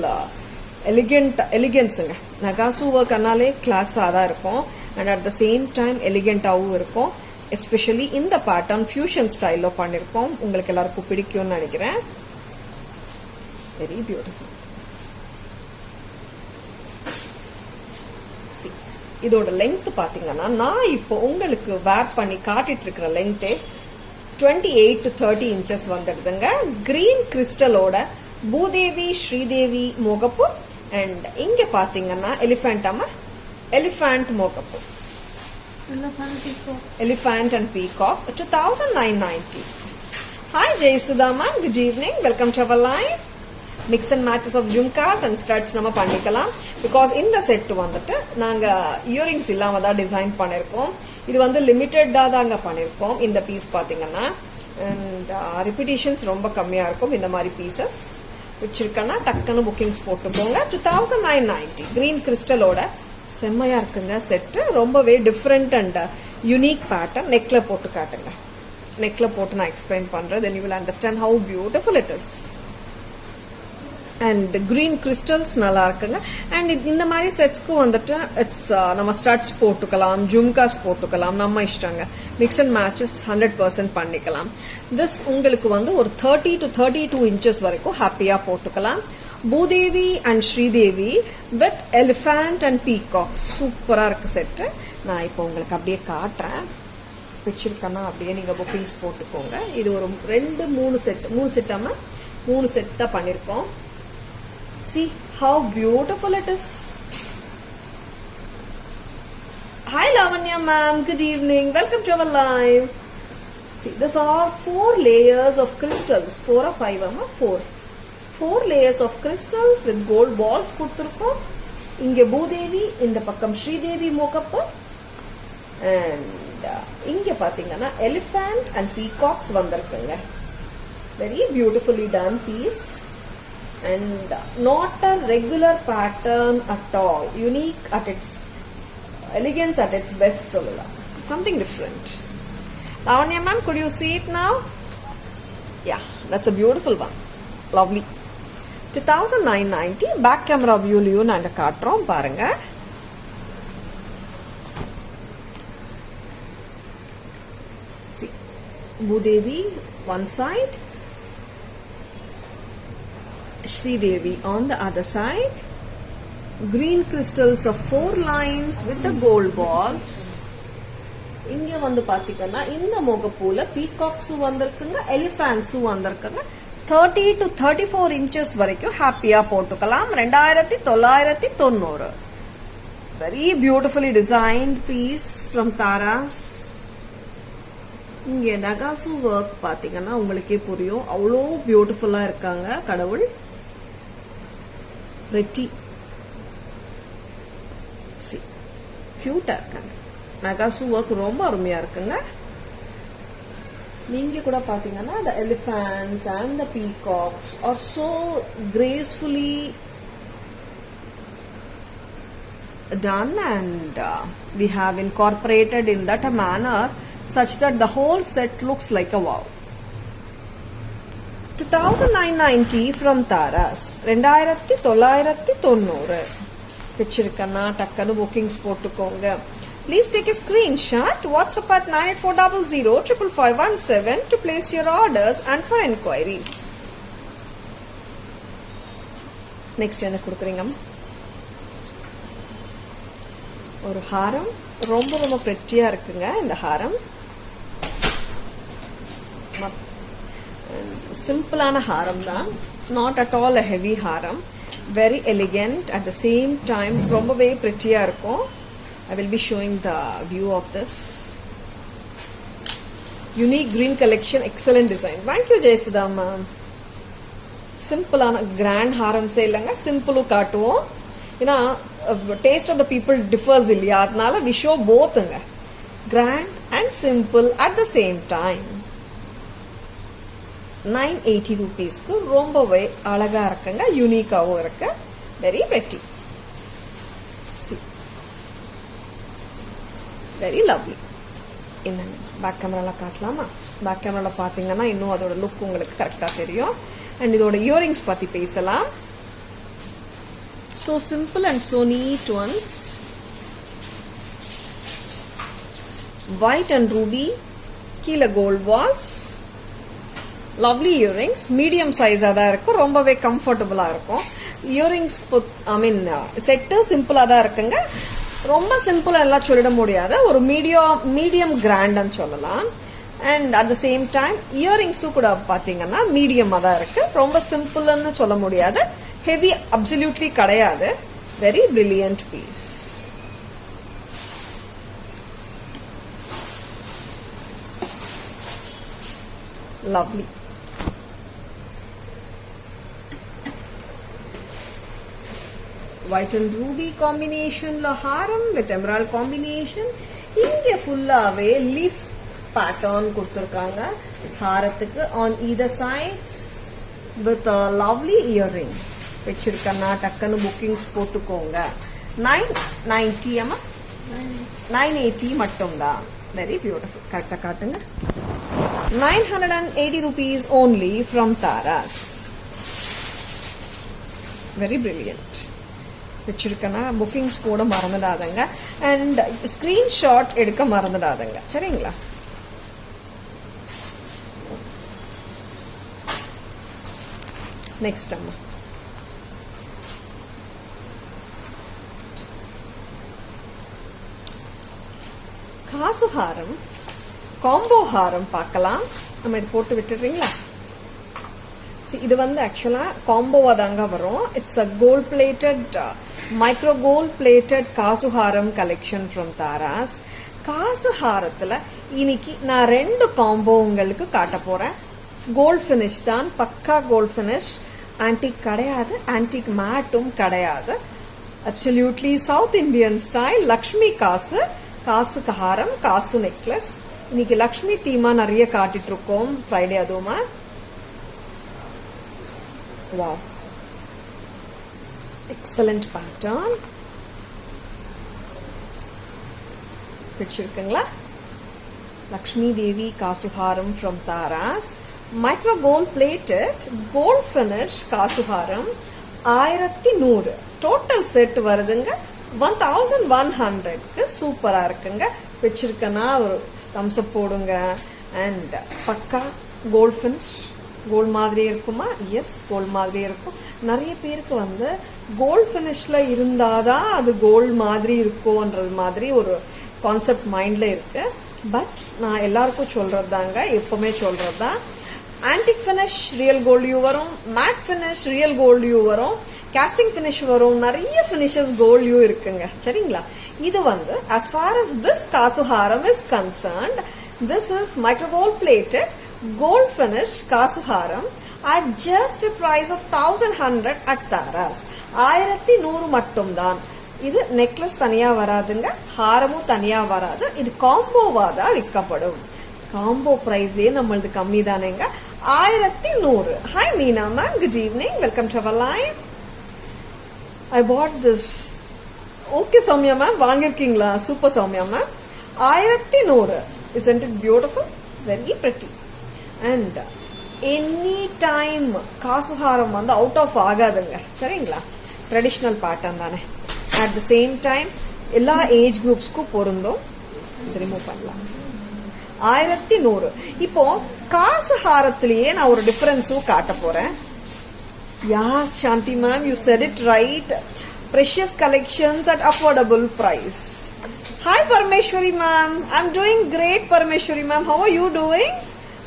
Speaker 1: எலிகன்ஸுங்க. நகாசு ஒர்க் ஆனாலே கிளாஸா தான் இருக்கும் and at the same time எலிகென்டாவும் இருக்கும். எஸ்பெஷலி இந்த பேட்டர்ன் ஃபியூஷன் ஸ்டைல்ல பண்ணிருக்கோம். உங்களுக்கு எல்லாருக்கும் பிடிக்கும்னு நினைக்கிறேன். Very beautiful. இதோட லென்த் பாத்தீங்கன்னா நான் இப்போ உங்களுக்கு வேர் பண்ணி காட்டிட்டு இருக்கிற லென்த்தே 28 to 30 inches வந்துடுதுங்க. கிரீன் கிறிஸ்டலோட பூதேவி ஸ்ரீதேவி மோகப்பு அண்ட் இங்க பாத்தீங்கன்னா எலிஃபண்ட் மோகப்பு, எலிஃபண்ட் அண்ட் பீகாக் 2990. ஹாய் ஜெயசுதாமா, good evening. Welcome to our live. Mix and matches of jhumkas and studs நம்ம பண்ணிக்கலாம். பிகாஸ் இந்த செட் வந்துட்டு நாங்க இயரிங்ஸ் இல்லாம தான் டிசைன் பண்ணிருக்கோம். இது வந்து லிமிட்டடா தாங்க பண்ணிருக்கோம். இந்த பீஸ் பாத்தீங்கன்னா அண்ட் ரிப்பீட்டேஷன்ஸ் ரொம்ப கம்மியா இருக்கும். இந்த மாதிரி பீசஸ் வச்சிருக்கேன்னா டக்குன்னு புக்கிங்ஸ் போட்டுக்கோங்க. 2990 கிரீன் கிறிஸ்டலோட செம்மையா இருக்குங்க செட். ரொம்பவே டிஃப்ரெண்ட் அண்ட் யூனிக் பேட்டர்ன். நெக்ல போட்டு காட்டுங்க. நெக்ல போட்டு நான் எக்ஸ்பிளைன் பண்றேன். Then you will understand how beautiful it is. And green crystals நல்லா இருக்குங்க. அண்ட் இந்த மாதிரி செட்ஸ்க்கு வந்துட்டு இட்ஸ் நம்ம ஸ்டட்ஸ் போட்டுக்கலாம், ஜும்காஸ் போட்டுக்கலாம், நம்ம இஷ்டங்க. மிக்ஸ் அண்ட் மேட்சஸ் 100% பண்ணிக்கலாம். திஸ் உங்களுக்கு வந்து ஒரு 30 to 32 inches வரைக்கும் ஹாப்பியா போட்டுக்கலாம். Bhudevi and Sridevi with elephant and peacock சூப்பரா இருக்கு செட்டு. நான் இப்போ உங்களுக்கு அப்படியே காட்டுறேன். பிடிச்சிருக்கேன்னா அப்படியே நீங்க புக்கிங்ஸ் போட்டுக்கோங்க. இது ஒரு 3 செட் தான் பண்ணிருக்கோம். See how beautiful it is. Hi Lavanya ma'am, good evening. Welcome to our live. See, these are 4 layers of crystals. 4 or 5 amma? 4 layers of crystals with gold balls kuduthirukkom. Inge Bhudevi, இந்த பக்கம் Sridevi மோகப்பு and இங்க பாத்தீங்கன்னா elephant and peacocks வந்திருக்குங்க. Very beautifully done piece. And not a regular pattern at all. Unique at its elegance at its best. Something different. Lavanya ma'am, could you see it now? Yeah, that's a beautiful one. Lovely. 2990. Back camera view liyu naanga kaatrom parunga. See, Bhudevi one side, Sridevi on the other side. Green crystals of 4 lines with the gold balls. இங்க வந்து பாத்தீங்கன்னா இந்த மோகப்பூல peacocks வந்திருக்குங்க, elephants வந்திருக்குங்க. 30 to 34 inches வரைக்கும் ஹாப்பியா போட்டுக்கலாம். 2990. Very beautifully designed piece from Taras. இங்க நகாசு ஒர்க் பாத்தீங்கன்னா உங்களுக்கே புரியும். அவ்வளோ பியூட்டிஃபுல்லா இருக்காங்க. கடவுள் pretty. See, cute இருக்காங்க. நகாசு ஒர்க் ரொம்ப அருமையா இருக்குங்க. நீங்க கூட பாத்தீங்கன்னா the elephants and the peacocks are so gracefully done and we have incorporated in that a manner such that the whole set looks like a wow. 2990 from Taras. 2990. பிடிச்சிருக்கன்னா டக்குனு bookings போட்டுக்கோங்க. Please take a screenshot, WhatsApp at 98400 to place your orders and for enquiries. Next என்ன கொடுக்குறீங்க? ஒரு ஹாரம் ரொம்ப ரொம்ப பிரெட்டியா இருக்குங்க இந்த ஹாரம். சிம்பிளான ஹாரம் தான், not at all a heavy Haram. Very elegant at the same time ரொம்பவே பிரெட்டியா இருக்கும். I will be showing the view of this unique green collection. Excellent design. Thank you Jayasudha ma'am. Simple ana grand haram se illanga, simple kaatuvom. ஏன்னா taste of the people differs இல்லையா, அதனால we show both ங்க, grand and simple at the same time. 980 rupeesக்கு ரொம்பவே அழகா இருக்குங்க, யூனிக்காவும் இருக்கு, very pretty, very lovely. என்னங்க back கேமரால காட்டலாமா? பேக் கேமரால பாத்தீங்கன்னா இன்னும் அதோட லுக் உங்களுக்கு கரெக்டா தெரியும். அண்ட் இதோட இயரிங்ஸ் பத்தி பேசலாம். So simple and so neat ones. White and ruby, கீழ gold balls, lovely earrings, medium size ஆ தான் இருக்கும், ரொம்பவே கம்ஃபர்டபுளா இருக்கும். இயரிங்ஸ் செட்டு சிம்பிளா தான் இருக்குங்க, ரொம்ப சிம்பிளா எல்லாம் சொல்லிட முடியாது, ஒரு மீடியம் கிராண்ட்னு சொல்லலாம். And at the same time இயரிங்ஸும் கூட பாத்தீங்கன்னா மீடியமா தான் இருக்கு, ரொம்ப சிம்பிள்னு சொல்ல முடியாது, ஹெவி அப்சல்யூட்லி கிடையாது. Very brilliant piece. Lovely. white and ruby combination la haram with emerald combination. இங்க ஃபுல்லாவே leaf pattern கொடுத்திருக்காங்க ஹாரத்துக்கு on either sides with a lovely earring. வச்சிருக்கனா டக்குன்னு bookings போட்டுக்கோங்க. 990 அம்மா, 980 மட்டும் தான். very beautiful. கரெக்டா காட்டுங்க. 980 rupees only from Taras. very brilliant. வச்சிருக்கனா புக்கிங்ஸ் போட மறந்துடாதங்க, அண்ட் ஸ்கிரீன்ஷாட் எடுக்க மறந்துடாதங்க, சரிங்களா? நெக்ஸ்ட் அம்மா காசு ஹாரம், காம்போ ஹாரம் பார்க்கலாம். நம்ம இது போட்டு விட்டுறீங்களா? இது வந்து ஆக்சுவலா காம்போவா தாங்க வரும். It's a gold plated micro gold plated காசுஹாரம் கலெக்ஷன் ஃப்ரம் தாராஸ். காசுஹாரத்துல இன்னைக்கு நான் 2 காம்போ உங்களுக்கு காட்ட போறேன். கோல்ட் பினிஷ் தான், பக்கா கோல்ட் பினிஷ், ஆன்டிக் கிடையாது, ஆன்டிக் மேட்டும் கிடையாது, absolutely south Indian style. Lakshmi காசு, காசுக்கு ஹாரம், காசு நெக்லஸ். இன்னைக்கு லக்ஷ்மி தீமா நிறைய காட்டிட்டு இருக்கோம் ஃப்ரைடே, அதுவுமா. Wow, excellent pattern. பிடிச்சிருக்குங்களா? லக்ஷ்மி தேவி காசுஹாரம் from Taras. Micro gold plated gold finish காசுஹாரம் 1100. டோட்டல் செட் வருதுங்க 1100க்கு. சூப்பரா இருக்குங்க. பிடிச்சிருக்கனா ஒரு தம்ஸ் அப் போடுங்க. அண்ட் பக்கா கோல்ட் பினிஷ், கோல்ட் மாதிரி இருக்குமா? எஸ், கோல்ட் மாதிரி இருக்கும். நிறைய பேருக்கு வந்து கோல்ட் பினிஷ்ல இருந்தாதான் அது கோல்ட் மாதிரி இருக்கும்ன்றது மாதிரி ஒரு கான்செப்ட் மைண்ட்ல இருக்கு. பட் நான் எல்லாருக்கும் சொல்றதுதாங்க, எப்பவுமே சொல்றதுதான், ஆன்டிக் பினிஷ் ரியல் கோல்டியூ வரும், மேட் பினிஷ் ரியல் கோல்டியூ வரும், காஸ்டிங் பினிஷ் வரும், நிறைய பினிஷஸ் கோல்டியூ இருக்குங்க, சரிங்களா? இது வந்து as far as this காசுஹாரம் is concerned, this is micro gold plated gold finish காசுஹாரம் at just a price of 1100 at Taras. 1100 மட்டும் தான். இது நெக்லஸ் தனியா வராதுங்க, ஹாரமும் தனியா வராது, இது காம்போவா தான் விற்கப்படும். காம்போ பிரைஸே நம்மளது கம்மி தானேங்க, 1100. Hi Meena ma'am, good evening, welcome to our live. I bought this. Okay Soumya ma'am, வாங்கிருக்கீங்களா? Super Soumya ma'am. 1100. Isn't it beautiful? Very pretty. And any time காசுஹாரம் வந்து அவுட் ஆஃப் ஆகாதுங்க, சரிங்களா? ட்ரெடிஷ்னல் பேட்டர்ன் தானே. அட் த சேம் டைம் எல்லா age குரூப்ஸ்க்கும் பொருந்தும். Remove பண்ணலாம். 1100. இப்போ காசு ஹாரத்திலேயே நான் ஒரு டிஃபரன்ஸும் காட்ட போறேன். Yes, Shanti ma'am, you said it right. Precious collections at affordable price. Hi Parameshwari ma'am, I'm doing great Parameshwari ma'am. How are you doing?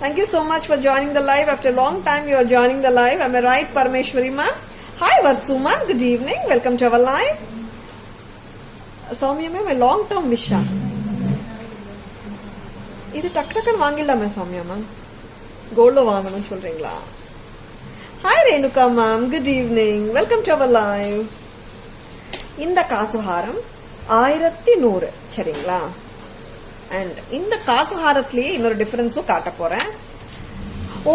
Speaker 1: Thank you so much for joining the live. After a long time you are joining the live. Am I right Parameshwari ma'am? Hi Varsu ma'am, good evening. Welcome to our live. Soumya ma'am, a long term wish. இது டக்கு டக்குன்னு வாங்கிடலாமே Soumya ma'am? கோல்ட்ல வாங்கணும்னு சொல்றீங்களா? Hi Renuka ma'am, good evening. Welcome to our live. இந்த காசுஹாரம் 1100 சரிங்களா? And இந்த காசுஹாரத்திலேயே இன்னொரு டிஃபரன்ஸும் காட்ட போறேன்.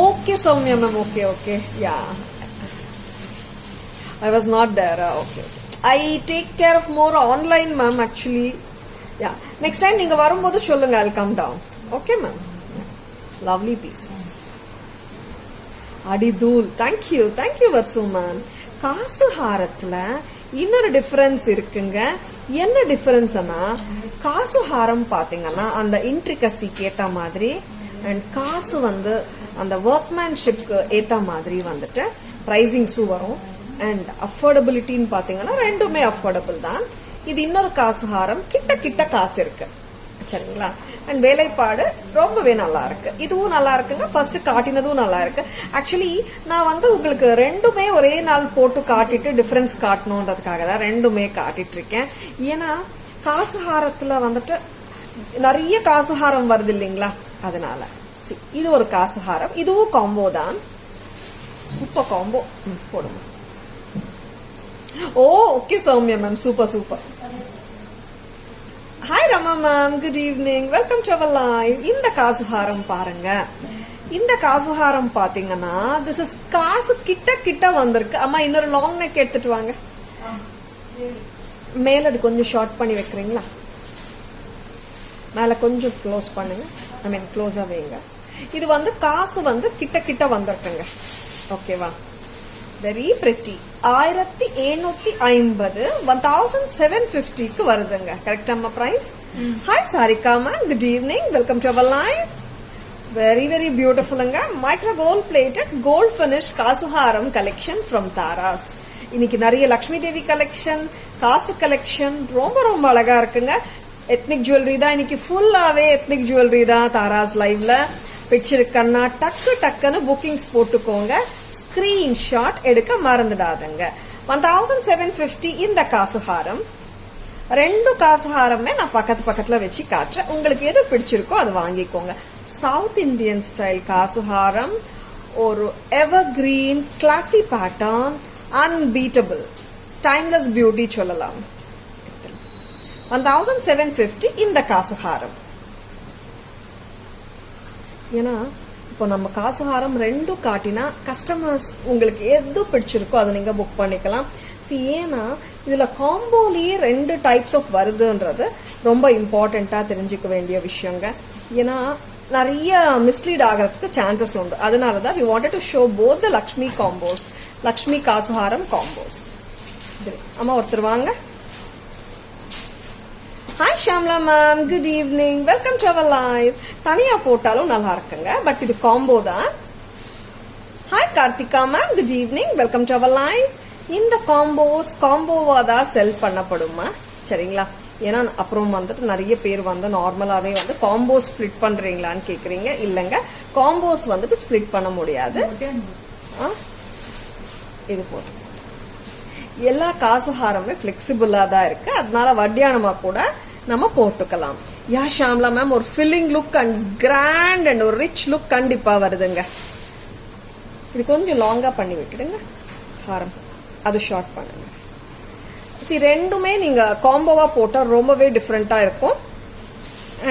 Speaker 1: Okay Soumya ma'am, okay okay, yeah I was not there. Okay, I take care of more online ma'am actually. Yeah, next time நீங்க வரும்போது சொல்லுங்க, I come down. Okay ma'am. Lovely pieces. அடிதூல், தேங்க்யூ தேங்க்யூ வர்சு மேம். காசு ஹாரத்துல இன்னொரு difference இருக்குங்க. என்ன டிஃபரன்ஸ்னா, காசு ஹாரம் பாத்தீங்கன்னா அந்த இன்ட்ரிகசிக்கு ஏத்த மாதிரி அண்ட் காசு வந்து அந்த ஒர்க்மேன்ஷிப்க்கு ஏத்த மாதிரி வந்துட்டு பிரைசிங்ஸும் வரும். அண்ட் அஃபோர்டபிலிட்டின்னு பாத்தீங்கன்னா ரெண்டுமே அஃபோர்டபிள் தான். இது இன்னொரு காசு ஹாரம், கிட்ட கிட்ட காசு இருக்கு சரிங்களா? அண்ட் வேலைப்பாடு ரொம்பவே நல்லா இருக்கு. இதுவும் நல்லா இருக்குங்க. ஃபர்ஸ்ட் காட்டினதும் நல்லா இருக்கு. ஆக்சுவலி நான் வந்து உங்களுக்கு ரெண்டுமே ஒரே நாள் போட்டு காட்டிட்டு டிஃபரன்ஸ் காட்டணுன்றதுக்காக தான் ரெண்டுமே காட்டிட்டு இருக்கேன். ஏன்னா காசுஹாரத்துல வந்துட்டு நிறைய காசுஹாரம் வருது இல்லைங்களா, அதனால. இது ஒரு காசுஹாரம், இதுவும் காம்போ தான். சூப்பர் காம்போ, போடுங்க. Oh okay Soumya ma'am, super super. Hi Rama ma'am, good evening. Welcome to our live. இந்த காசுஹாரம் பாருங்க. இந்த காசுஹாரம் பாத்தீங்கன்னா திஸ் இஸ் காசு கிட்ட கிட்ட வந்திருக்கு. அம்மா இன்னொரு லாங் நெக் எடுத்துட்டு வாங்க. மேல அது கொஞ்சம் ஷார்ட் பண்ணி வைக்கிறீங்களா? மேல கொஞ்சம் க்ளோஸ் பண்ணுங்க, ஐ மீன் க்ளோஸா வைங்க. இது வந்து காசு வந்து கிட்ட கிட்ட வந்திருக்குங்க. ஓகேவா? Very pretty. 1750 1750க்கு வருதுங்க. கரெக்ட் அம்மா price? Hi Sarika ma'am, good evening. Welcome to our live. Very very பியூட்டிஃபுல்லுங்க. Micro gold plated gold finish காசுஹாரம் கலெக்ஷன் ஃப்ரம் தாராஸ். இன்னைக்கு நிறைய லக்ஷ்மி தேவி கலெக்ஷன், காசு கலெக்ஷன் ரொம்ப ரொம்ப அழகா இருக்குங்க. எத்னிக் ஜுவல்லரி தான் இன்னைக்கு, ஃபுல்லாவே எத்னிக் ஜுவல்லரி தான் தாராஸ் லைவ்ல. பிடிச்சிருக்கன்னா டக்கு டக்குன்னு புக்கிங்ஸ் போட்டுக்கோங்க. ஸ்கிரீன்ஷாட் எடுக்க மறந்துடாதுங்க. 1750 இந்த காசுஹாரம். ரெண்டு காசுஹாரமே நான் பக்கத்து பக்கத்துல வச்சு காட்டுறேன். உங்களுக்கு எது பிடிச்சிருக்கோ அது வாங்கிக்கோங்க. சவுத் இந்தியன் ஸ்டைல் காசுஹாரம், ஒரு evergreen classy pattern, unbeatable, timeless beauty சொல்லலாம். 1750 இந்த காசுஹாரம். ஏன்னா இப்போ நம்ம காசுஹாரம் ரெண்டும் காட்டினா கஸ்டமர்ஸ் உங்களுக்கு எது பிடிச்சிருக்கோ அதை நீங்க புக் பண்ணிக்கலாம். ஏன்னா இதுல காம்போலயே 2 டைப்ஸ் ஆஃப் வருதுன்றது ரொம்ப இம்பார்ட்டண்டா தெரிஞ்சுக்க வேண்டிய விஷயங்க. ஏன்னா நிறைய மிஸ்லீட் ஆகிறதுக்கு சான்சஸ் உண்டு. அதனாலதான் we wanted to show both the Lakshmi combos, Lakshmi காசுஹாரம் காம்போஸ். அம்மா ஒருத்தர் வாங்க. Hi Shamla ma'am, good evening. Welcome to our live. தனியா போட்டாலும் நல்லா இருக்குங்க, பட் இது காம்போ தான். Hi Karthika ma'am, good evening. Welcome to our live. இந்த காம்போஸ் காம்போவா தான் செல் பண்ணப்படுமா சரிங்களா? ஏன்னா அப்புறம் வந்துட்டு நிறைய பேர் வந்து நார்மலாவே வந்து காம்போஸ் ஸ்பிளிட் பண்றீங்களான்னு கேக்குறீங்க. இல்லங்க, காம்போஸ் வந்துட்டு ஸ்பிளிட் பண்ண முடியாது. இது போட்டு எல்லா காசுஹாரமே பிளெக்சிபிளா தான் இருக்கு. அதனால வட்டியானமா கூட நம்ம போட்டுக்கலாம். யா ஷாம்லா மேம், ஒரு filling look and grand and ஒரு ரிச் லுக் கண்டிப்பா வருதுங்க. இது கொஞ்சம் லாங்கா பண்ணி விட்டுடுங்க ஹாரம், அது ஷார்ட் பண்ணுங்க. ரெண்டுமே நீங்க காம்போவா போட்டா ரொம்பவே டிஃப்ரெண்டா இருக்கும்.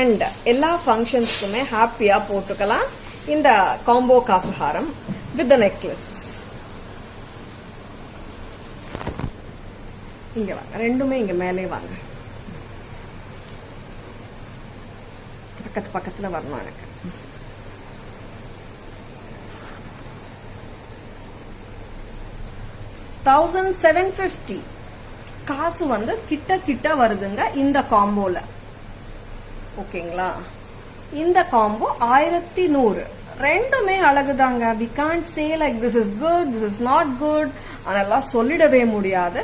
Speaker 1: அண்ட் எல்லா ஃபங்க்ஷன்ஸ்க்குமே ஹாப்பியா போட்டுக்கலாம் இந்த காம்போ காசுஹாரம் வித் த நெக்லஸ். இங்க வாங்க, ரெண்டுமே இங்க மேலே வாங்க, பக்கத்து பக்கத்துல வரணும் எனக்கு. $1750 காசு வந்து கிட்ட கிட்ட வருதுங்க இந்த காம்போல. ஓகேங்களா? இந்த காம்போ 1100. ரெண்டுமே அழகுதாங்க. we can't say like this is good, this is not good. அதெல்லாம் சொல்லிடவே முடியாது.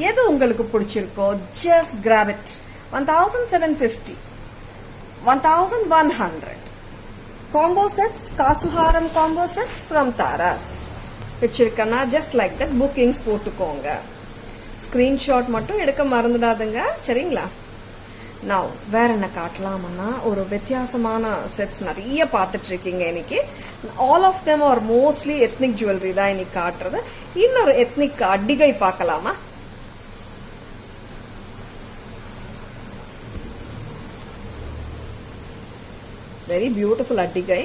Speaker 1: எது உங்களுக்கு பிடிச்சிருக்கோ just grab it. 1750, 1100 combo sets, காசுஹாரம் combo sets from Taras. பிடிச்சிருக்கனா just like that bookings போட்டுக்கோங்க. ஸ்கிரீன்ஷாட் மட்டும் எடுக்க மறந்துடாதுங்க. சரிங்களா? now வேற என்ன காட்டலாம்னா ஒரு வித்தியாசமான செட்ஸ் நிறைய பார்த்துட்டு இருக்கீங்க இன்னைக்கு. All of them are mostly ethnic jewelry தான் இன்னைக்கு காட்டுறது. இன்னொரு எத்னிக் அட்டிகை பார்க்கலாமா? வெரி பியூட்டிஃபுல் அட்டிகை.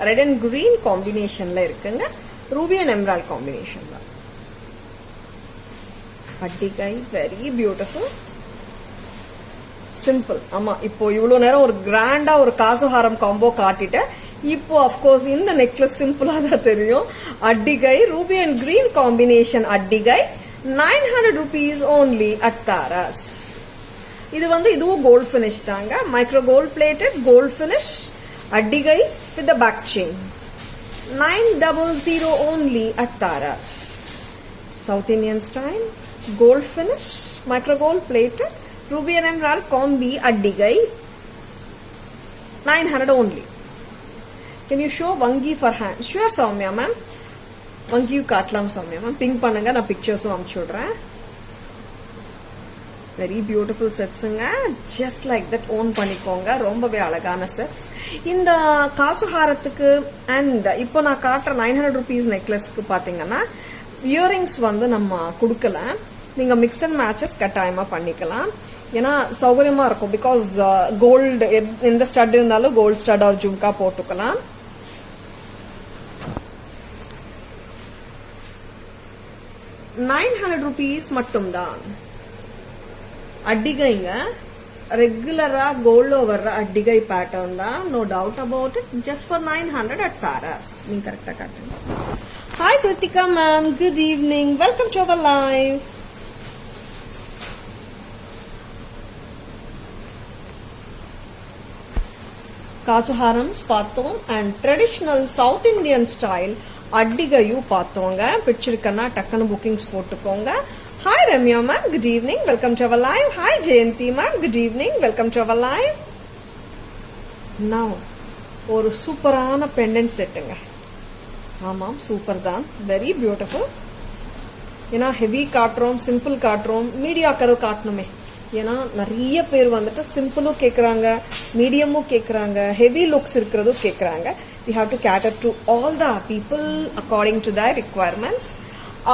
Speaker 1: ரெட் அண்ட் கிரீன் காம்பினேஷன்ல இருக்குங்க. ரூபி அண்ட் எம்ரால்ட் காம்பினேஷன் தான் அட்டிகை. Very beautiful, simple. ஆமா, இப்போ இவ்வளவு நேரம் ஒரு கிராண்டா ஒரு காசுஹாரம் காம்போ காட்டிட்டேன். இப்போ அப்கோர்ஸ் இந்த நெக்லஸ் சிம்பிளா தான் தெரியும். அட்டிகை ரூபி அண்ட் கிரீன் காம்பினேஷன் அட்டிகை 900 rupees only at Taras. இது வந்து இதுவும் கோல்ட் பினிஷ் தாங்க. Micro gold plated gold finish அட்டிகை with the back chain 900 only at Taras. South Indian style gold finish micro gold plated ruby and emerald combi addigai 900 only. Can you show vangi for hand? Sure Soumya ma'am, vangi kaatlam Soumya ma'am. Ping பண்ணுங்க, நான் pictures அனுப்பிச்சு விடுறேன். Very beautiful செட்ஸுங்க. Just like that own பண்ணிக்கோங்க. ரொம்பவே அழகான sets. இந்த காசுஹாரத்துக்கு and இப்போ நான் காட்டுற 900 rupees நெக்லஸ்க்கு பாத்தீங்கன்னா இயரிங்ஸ் வந்து நம்ம கொடுக்கல. நீங்க மிக்ஸ் அண்ட் மேட்சஸ் கட்டாயமா பண்ணிக்கலாம். ஏன்னா சௌகரியமா இருக்கும். பிகாஸ் கோல்டு எந்த ஸ்டட் இருந்தாலும் கோல்டு ஸ்டட் ஆர் ஜும்கா போட்டுக்கலாம். ₹900 மட்டும்தான் அட்டிகைங்க. ரெகுலரா கோல்ட்ல வர்ற அட்டிகை பேட்டர்ன் தான். No doubt about it. Just for 900 at Taras. நீங்க கரெக்டா காட்டுங்க. Hi Kiruthika ma'am, good evening, welcome to our live. காசுஹாரம்ஸ் பார்த்தோம் and traditional South Indian style அட்டிகையும் பார்த்தோங்க. பிடிச்சிருக்கன்னா டக்குன்னு புக்கிங்ஸ் போட்டுக்கோங்க. Hi Ramya ma'am, good evening, welcome to our live. Hi Jayanti ma'am, good evening, welcome to our live. Now ஒரு சூப்பரான pendant செட்டுங்க. ஆமாம், சூப்பர் தான். Very beautiful. ஏன்னா ஹெவி காட்டுறோம், சிம்பிள் காட்டுறோம், மீடியா கரு காட்டணுமே. ஏன்னா நிறைய பேர் வந்துட்டு சிம்பிளும் கேட்குறாங்க, மீடியமும் கேட்குறாங்க, ஹெவி லுக்ஸ் இருக்கிறதும் கேட்குறாங்க. We have to cater to all the people according to their requirements.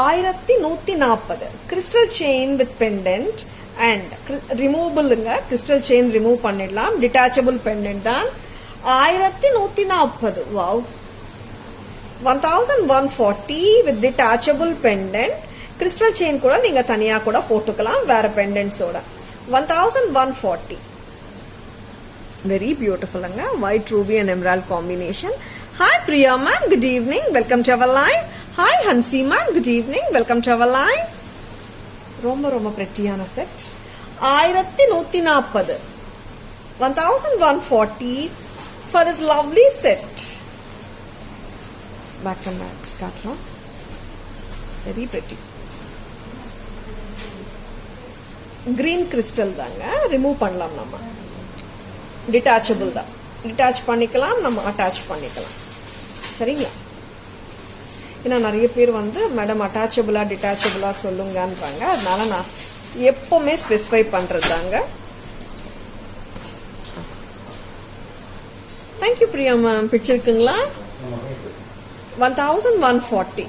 Speaker 1: 1140 crystal chain with pendant and ரிமூவபிள்ங்க. கிறிஸ்டல் செயின் ரிமூவ் பண்ணிடலாம். டிட்டாச்சபிள் பெண்டன்ட் தான். 1140. Wow. 1140 with detachable pendant. Crystal chain கூட நீங்க தனியா கூட போட்டுக்கலாம் வேற பெண்டன்ட்ஸோட. 1140. வெரி பியூட்டிஃபுல்லுங்க. White ruby and emerald combination. Hi Priya ma'am, good evening, welcome to our live. Hi Hansi ma'am, good evening, welcome to our live. ரொம்ப பிரெட்டியான set. 1140. 1140 for this lovely set. Back and back காட்டலாம். Very pretty. Green crystal தாங்க. Remove பண்ணலாம் நம்ம. Detachable தான். Detach பண்ணிக்கலாம், நம்ம attach பண்ணிக்கலாம். சரிங்களா? ஏன்னா நிறைய பேர் வந்து மேடம் அட்டாச்சபிளா டிட்டாச்சபிளா சொல்லுங்கன்றாங்க. அதனால நான் எப்பவுமே ஸ்பெசிஃபை பண்றதாங்க. Thank you Priya ma'am. பிடிச்சிருக்குங்களா? 1140.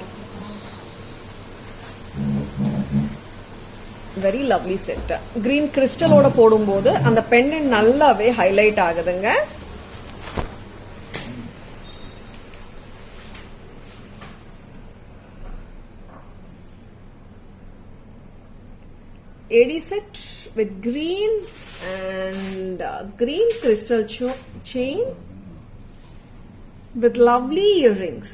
Speaker 1: Very lovely set. கிரீன் கிறிஸ்டலோட போடும்போது அந்த பெண்டன்ட் நல்லாவே ஹைலைட் ஆகுதுங்க. AD set with green and green crystal chain with lovely earrings.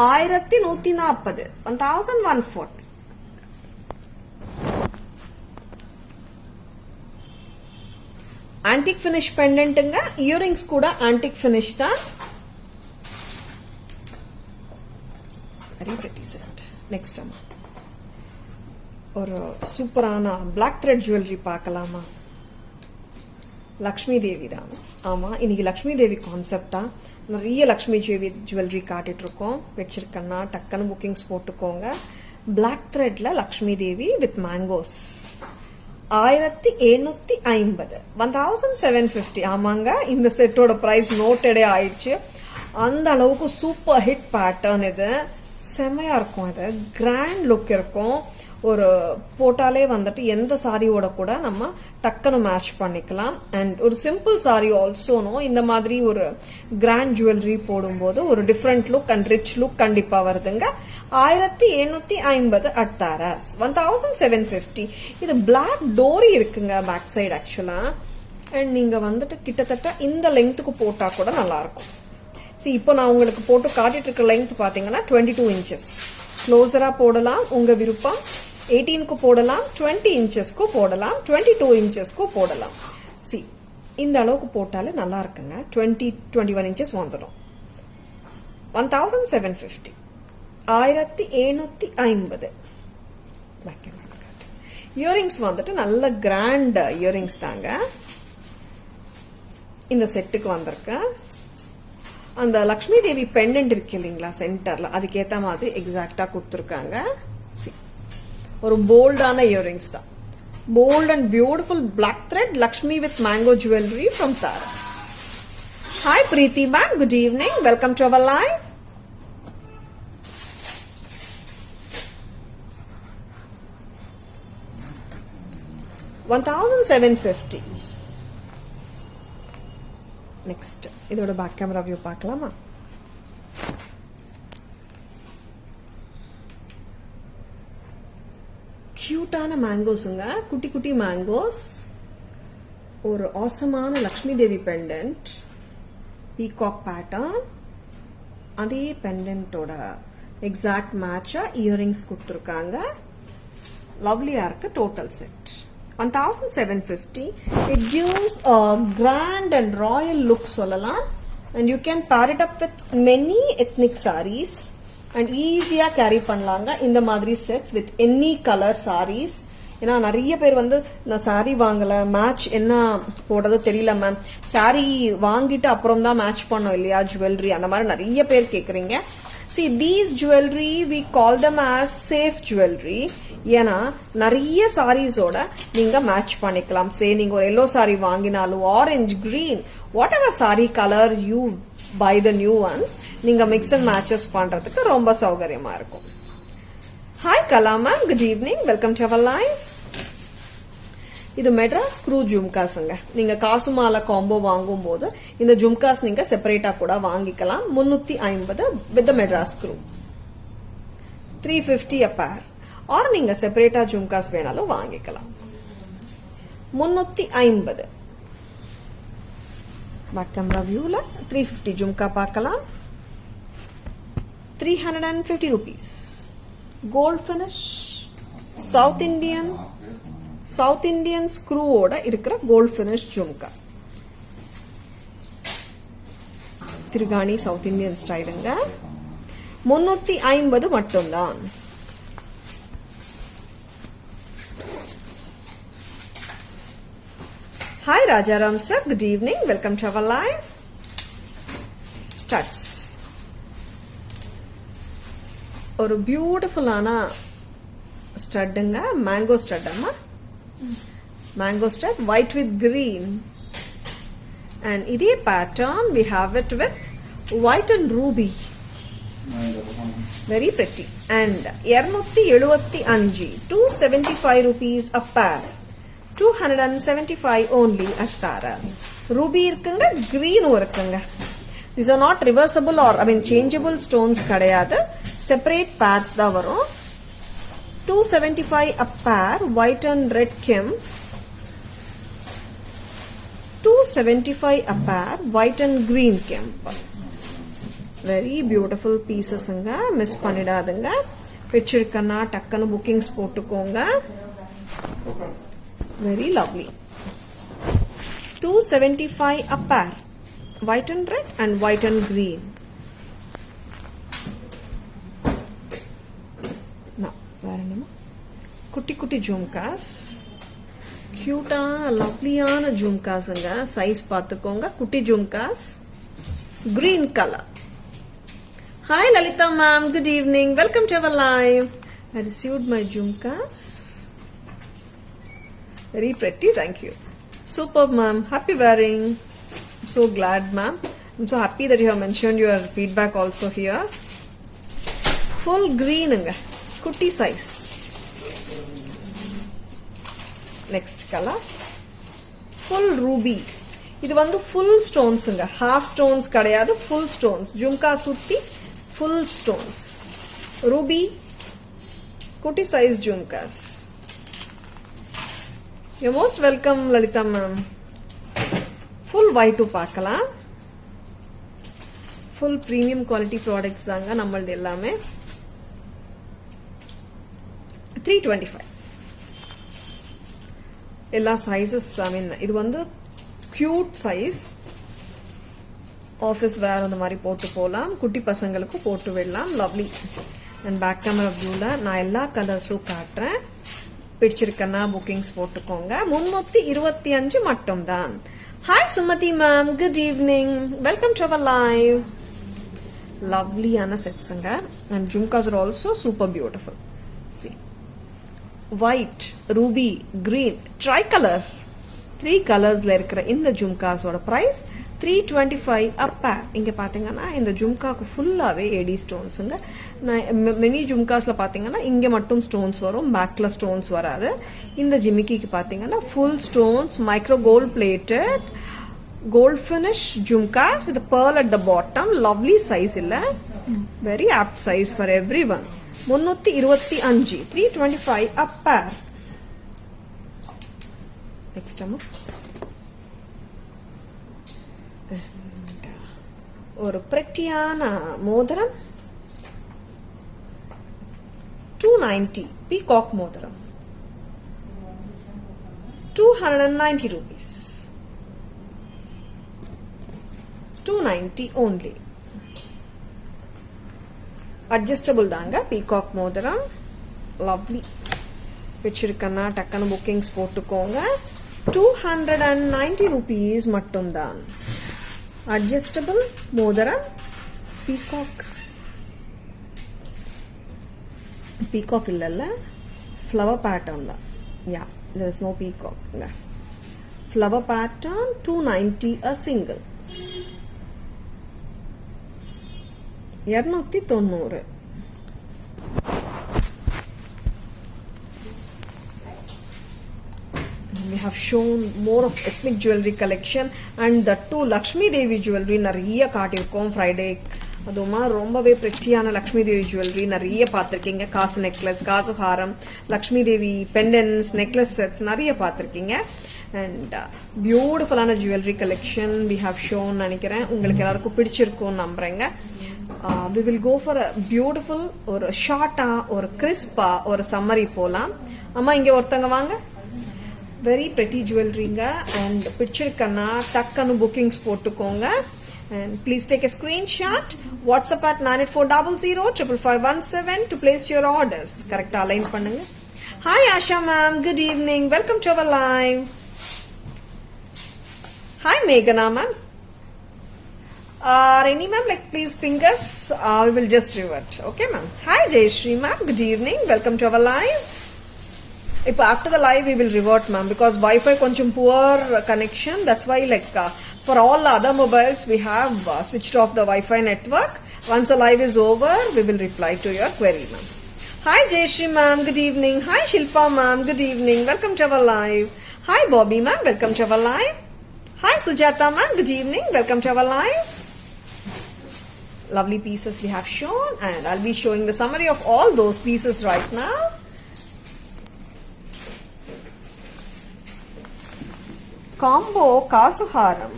Speaker 1: 1140. 1140. Antique finish பெண்டன்ட்டுங்க. இயரிங்ஸ் கூட ஆன்டிக் ஃபினிஷ் தான். Very pretty set. நெக்ஸ்ட் அம்மா ஒரு சூப்பரான பிளாக் த்ரெட் ஜுவல்லரி பார்க்கலாமா? லக்ஷ்மி தேவி தான். ஆமா, இன்னைக்கு லக்ஷ்மி தேவி கான்செப்டா நிறைய லக்ஷ்மி தேவி ஜுவல்லரி காட்டிட்டு இருக்கோம். வச்சிருக்கேன்னா டக்குன்னு புக்கிங்ஸ் போட்டுக்கோங்க. பிளாக் த்ரெட்ல லக்ஷ்மி தேவி வித் மேங்கோஸ் 1750, 1750. ஆமாங்க, இந்த செட்டோட பிரைஸ் நோட்டடே ஆயிடுச்சு. அந்த அளவுக்கு சூப்பர் ஹிட் பேட்டர்ன் இது. செமையா இருக்கும். இது கிராண்ட் லுக் இருக்கும். ஒரு போட்டாலே வந்துட்டு எந்த சாரியோட கூட நம்ம டக்குன்னு மேட்ச் பண்ணிக்கலாம். அண்ட் ஒரு சிம்பிள் சாரி ஆல்சோனோ இந்த மாதிரி ஒரு கிராண்ட் ஜுவல்லரி போடும்போது ஒரு different look and rich look கண்டிப்பா வருதுங்க. 1750 at Taras, 1750. இது பிளாக் டோரி இருக்குங்க பேக் சைடு ஆக்சுவலா. அண்ட் நீங்க வந்துட்டு கிட்டத்தட்ட இந்த லெங்க்த்துக்கு போட்டா கூட நல்லா இருக்கும். சரி, இப்போ நான் உங்களுக்கு போட்டு காட்டிட்டு இருக்க லெங்த் பாத்தீங்கன்னா 22 inches. க்ளோசரா போடலாம், உங்க விருப்பம். 18க்கு போடலாம், 20 inchesக்கு போடலாம், 22 inchesக்கு போடலாம். சி, இந்த அளவுக்கு போட்டாலே நல்லா இருக்குங்க. 21 inches வந்துடும். 1750, 1750. இயரிங்ஸ் வந்துட்டு நல்ல கிராண்ட் இயரிங்ஸ் தாங்க இந்த செட்டுக்கு வந்திருக்கு. அந்த லக்ஷ்மி தேவி பெண்டன்ட் இருக்கு இல்லைங்களா சென்டர்ல, அதுக்கேத்த மாதிரி எக்ஸாக்டா கொடுத்துருக்காங்க. ஒரு போல்டான இயரிங்ஸ் தான். Bold and beautiful black thread Lakshmi with mango jewellery from Taras. Hi Preethi ma'am, good evening, welcome to our live. $1750. Next இதோட பேக் கேமரா வியூ பார்க்கலாமா? கியூட்டான மேங்கோஸுங்க, குட்டி குட்டி மேங்கோஸ். ஒரு ஆசமான Lakshmi Devi pendant, peacock pattern. அதே பெண்டன்ட்டோட எக்ஸாக்ட் மேட்சா இயரிங்ஸ் கொடுத்துருக்காங்க. லவ்லியா இருக்கு total set. 1750. It gives a grand and royal look சொல்லலாம். And you can pair it up with many ethnic sarees and easy-ஆ carry பண்ணலாங்க இந்த மாதிரி sets with any color sarees. ஏன்னா நிறைய பேர் வந்து நான் சாரி வாங்கல, மேட்ச் என்ன போடுறது தெரியல மேம், சாரி வாங்கிட்டு அப்புறம் தான் மேட்ச் பண்ணோம் இல்லையா ஜுவல்லரி, அந்த மாதிரி நிறைய பேர் கேக்குறீங்க. See, these jewelry we call them as safe jewelry. ஏன்னா நிறைய சாரீஸோட நீங்க மேட்ச் பண்ணிக்கலாம். சே நீங்க ஒரு எல்லோ சாரி வாங்கினாலும் orange, green, whatever sari colour you buy the new ones, நீங்க மிக்ஸ் அண்ட் மேட்சஸ் பண்றதுக்கு ரொம்ப சௌகரியமா இருக்கும். ஹாய் கலாமா, good evening, welcome to our live. இது மெட்ராஸ் ஸ்க்ரூ ஜும்காஸ்ங்க. நீங்க காசு மாலை காம்போ வாங்கும் போது இந்த ஜும்காஸ் நீங்க செப்பரேட்டா கூட வாங்கிக்கலாம். 350 with Madras screw, 350 a pair. Or நீங்க செப்பரேட்டா ஜும்காஸ் வேணாலும் வாங்கிக்கலாம். 350. பேக் கேமரா வியூல 350 ஜும்கா பார்க்கலாம். 350 rupees. Gold finish, South Indian ஸ்க்ரூவோட இருக்கிற கோல்ட் ஃபினிஷ் ஜும்கா. திருகாணி சவுத் இந்தியன் ஸ்டைலுங்க. 350 மட்டும்தான். Hi Rajaram sir, good evening, welcome to our live. Studs. ஒரு பியூட்டிஃபுல்லான ஸ்டட்டுங்க, மேங்கோ ஸ்டட். அம்மா mango stud, white with green. And இதே pattern we have it with white and ruby. Very pretty. And 275, 275 rupees a pair. 275 only at Taras. Ruby இருக்குங்க, green இருக்குங்க. These are not reversible or changeable stones கிடையாது. Separate pairs தான் வரும். 275 a pair, white and red kim. 275 a pair, white and green kim. Very beautiful pieces-ங்க, miss பண்ணிடாதுங்க. பிடிச்சிருக்கனா டக்குன்னு bookings போட்டுக்கோங்க. Very lovely. 275 a pair. White and red and white and green. Now, kutti kutti jhumkas. Cute lovely jhumkas anga. Size paathukonga. Kutti jhumkas. Green color. Hi Lalita ma'am, good evening. Welcome to our live. I received my jhumkas. Very pretty, thank you. Superb ma'am, happy wearing. I'm so glad ma'am. I'm so happy that you have mentioned your feedback also here. Full green anga. Kutti size. Next color. Full ruby. இது வந்து full stones ங்க. Half stones கிடையாது, full stones. Jhumka சுத்தி full stones. Ruby kutti size jhumkas. You're most welcome Lalita ma'am. Full white பார்க்கலாம். Full premium quality products தாங்க நம்மளது எல்லாமே. 325. எல்லா sizes இது வந்து cute size. Office wear அந்த மாதிரி போட்டு போலாம். குட்டி பசங்களுக்கு போட்டு விடலாம். Lovely. And back camera viewல நான் எல்லா கலர்ஸும் காட்டுறேன். பிடிச்சிருக்கனா புக்கிங்ஸ் போட்டுக்கோங்க. 325 மட்டும் தான். Hi Sumati ma'am, good evening. Welcome to our live. Lovely ana sets anga. And jhumkas are also super beautiful. See. White, ruby, green, tricolor. 3 கலர்ஸ்ல இருக்கிற இந்த ஜும்காஸோட பிரைஸ் 325 a pair. இங்க பாத்தீங்கன்னா இந்த ஜும்காக்கு ஃபுல்லாவே ஏடி ஸ்டோன்ஸ்ங்க. மெனி ஜும்காஸ்ல பாத்தீங்கன்னா இங்க மட்டும் ஸ்டோன்ஸ் வரும், பேக்ல ஸ்டோன்ஸ் வராது. இந்த ஜிமிக்கிக்கு பாத்தீங்கன்னா full stones, micro gold plated, gold finish jhumkas with pearl at the bottom. Lovely size இல்ல, very apt size for everyone. 325 325 a pair. Next ஒரு prettyயான மோதிரம் 290 peacock மோதிரம் 290 rupees 290 only. Adjustable தாங்க peacock மோதிரம். Lovely. பிடிச்சிருக்கனா டக்குனு புக்கிங்ஸ் போட்டுக்கோங்க. 290 rupees மட்டும் தான். Adjustable மோதிரம் peacock. Peacock இல்லல்ல, flower pattern தான். Yeah, there is no peacock. Flower pattern 290 a single. 290. We have shown more of ethnic jewelry collection and the two Lakshmi Devi jewelry நிறைய காட்டியிருக்கோம் Friday. அதுமா ரொம்பவே பிரிட்டியான Lakshmi Devi jewellery நிறைய பார்த்திருக்கீங்க. காசு நெக்லஸ், காசு ஹாரம், Lakshmi Devi பெண்டன்ஸ், necklace sets நிறைய பார்த்திருக்கீங்க. And பியூட்டிஃபுல்லான jewellery collection we have shown நினைக்கிறேன். உங்களுக்கு எல்லாருக்கும் பிடிச்சிருக்கும் நம்புறேங்க. We will go for a beautiful ஒரு ஷார்ட்டா ஒரு கிறிஸ்பா ஒரு சம்மரி போலாம். அம்மா இங்க ஒருத்தங்க வாங்க. Very pretty jewelryங்க. and பிடிச்சிருக்கனா டக்குனு புக்கிங்ஸ் போட்டுக்கோங்க. And please take a screenshot. WhatsApp at 9840055517 to place your orders. Correct align பண்ணுங்க. Hi Asha ma'am, good evening. Welcome to our live. Hi Meghana ma'am. Any ma'am, like please ping us. We will just revert. Okay ma'am. Hi Jayashree ma'am, good evening. Welcome to our live. If after the live we will revert ma'am because Wi-Fi koncham poor connection. That's why like for all other mobiles we have switched off the Wi-Fi network. Once the live is over, we will reply to your query ma'am. Hi Jayashree ma'am, good evening. Hi Shilpa ma'am, good evening. Welcome to our live. Hi Bobby ma'am, welcome to our live. Hi Sujata ma'am, good evening. Welcome to our live. Lovely pieces we have shown and I'll be showing the summary of all those pieces right now. Combo kasu haram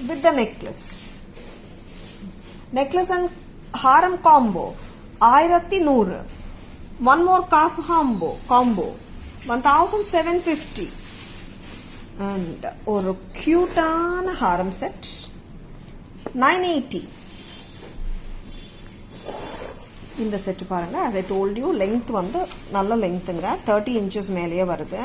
Speaker 1: with the necklace. Necklace and haram combo 1100. One more kasu combo 1750. and ஒரு கியூட்டான ஹாரம் set 980. இந்த set பாருங்க, as I told you length வந்து நல்ல லெங்க்ங்க, 30 inches மேலேயே வருது.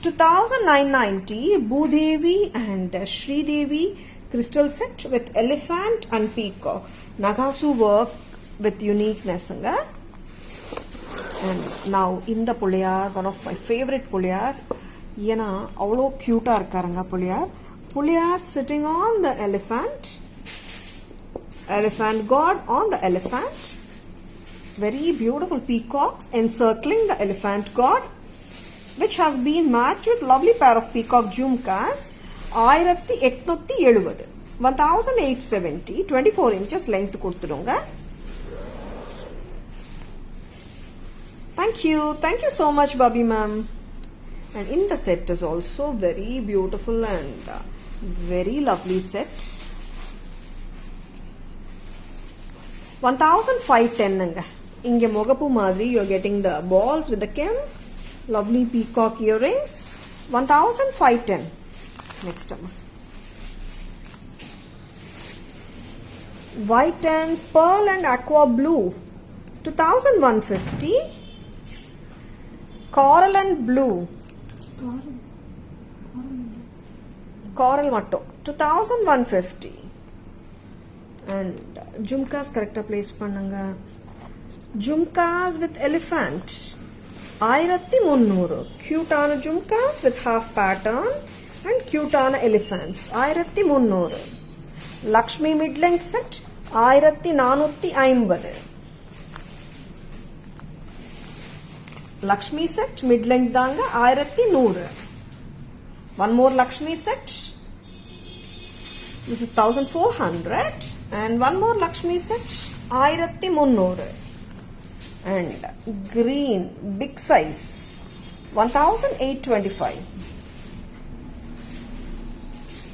Speaker 1: 2990 Bhudevi and Sridevi crystal set with elephant and peacock. Nagasu work with uniqueness. And now in the Puliyar, one of my favorite Puliyar. Yena avlo cute irukkaranga Puliyar. Puliyar sitting on the elephant. Elephant god on the elephant. Very beautiful peacocks encircling the elephant god, which has been matched with lovely pair of peacock jhumkas. 1870 1870 24 inches length கொடுத்துடுங்க. Thank you so much Bobby ma'am. And in the set is also very beautiful and very lovely set. 1510 இங்க முகப்பு மாதிரி you're getting the balls with the kim, lovely peacock earrings. 1510. Next one. White and pearl and aqua blue 2150. Coral and blue coral matto 2150. and jhumkas correct place pannunga. Jhumkas with elephant 1300. cute ana jhumkas with half pattern and cute ana elephants 1300. Lakshmi mid length set 1450. Lakshmi set mid length danga 1100. One more Lakshmi set, this is 1400. And one more Lakshmi set 1300. And green big size 1825.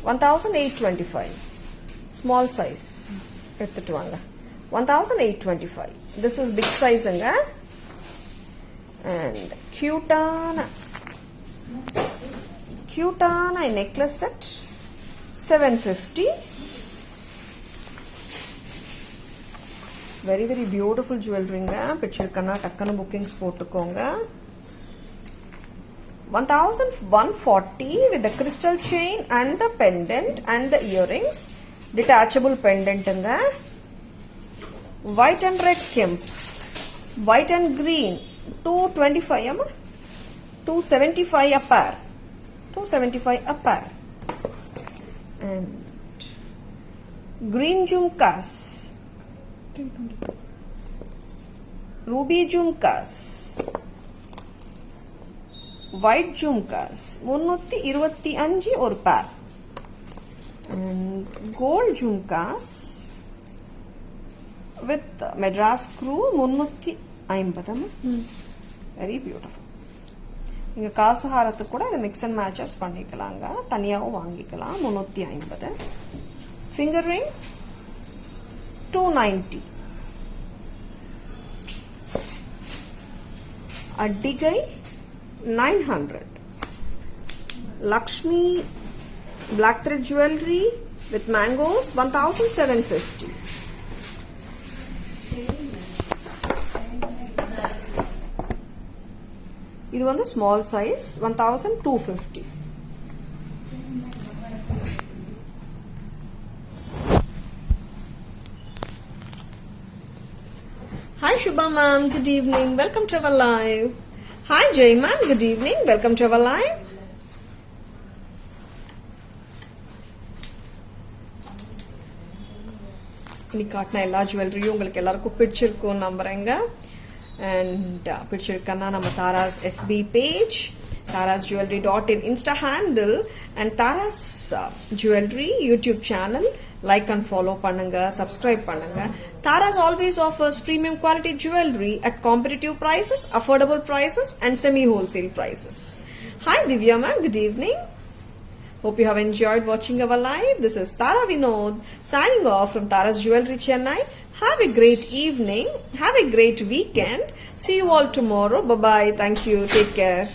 Speaker 1: 1825. Small size 1825. This is big size anga. And cutana necklace set 750. Very beautiful jewelry nga. Picture kanna takkana bookings potukonga. 1140 with the crystal chain and the pendant and the earrings. Detachable pendant nga. White and red kemp. White and green 225 amma. 275 a pair. 275 a pair. And green jhumkas. Ruby jhumkas. White jhumkas 325 or pair. And gold jhumkas with Madras screw 350. Very beautiful. இங்க காசு ஹாரத்துக்கு கூட இத mix and matches பண்ணிக்கலாங்க, தனியாவும் வாங்கிக்கலாம். 350. Finger ring 290. அட்டிகை 900. Lakshmi black thread jewelry with mangoes 1750. இது வந்து small size 1250. Hi Shubha ma'am, good evening, welcome to our live. Hi Jay ma'am, good evening, welcome to our live. இன்னைக்கு காட்டின எல்லா ஜுவல்லரியும் உங்களுக்கு எல்லாருக்கும் பிடிச்சிருக்கும் நம்புறேங்க. And பிடிச்சிருக்கன்னா நம்ம Tara's FB page, tarasjewelry.in Insta handle and Taras Jewelry YouTube channel like and follow பண்ணுங்க, subscribe பண்ணுங்க. Taras always offers premium quality jewelry at competitive prices, affordable prices and semi-wholesale prices. Hi Divya ma'am, good evening. Hope you have enjoyed watching our live. This is Tara Vinod signing off from Taras Jewelry Chennai. Have a great evening. Have a great weekend. See you all tomorrow. Bye-bye. Thank you. Take care.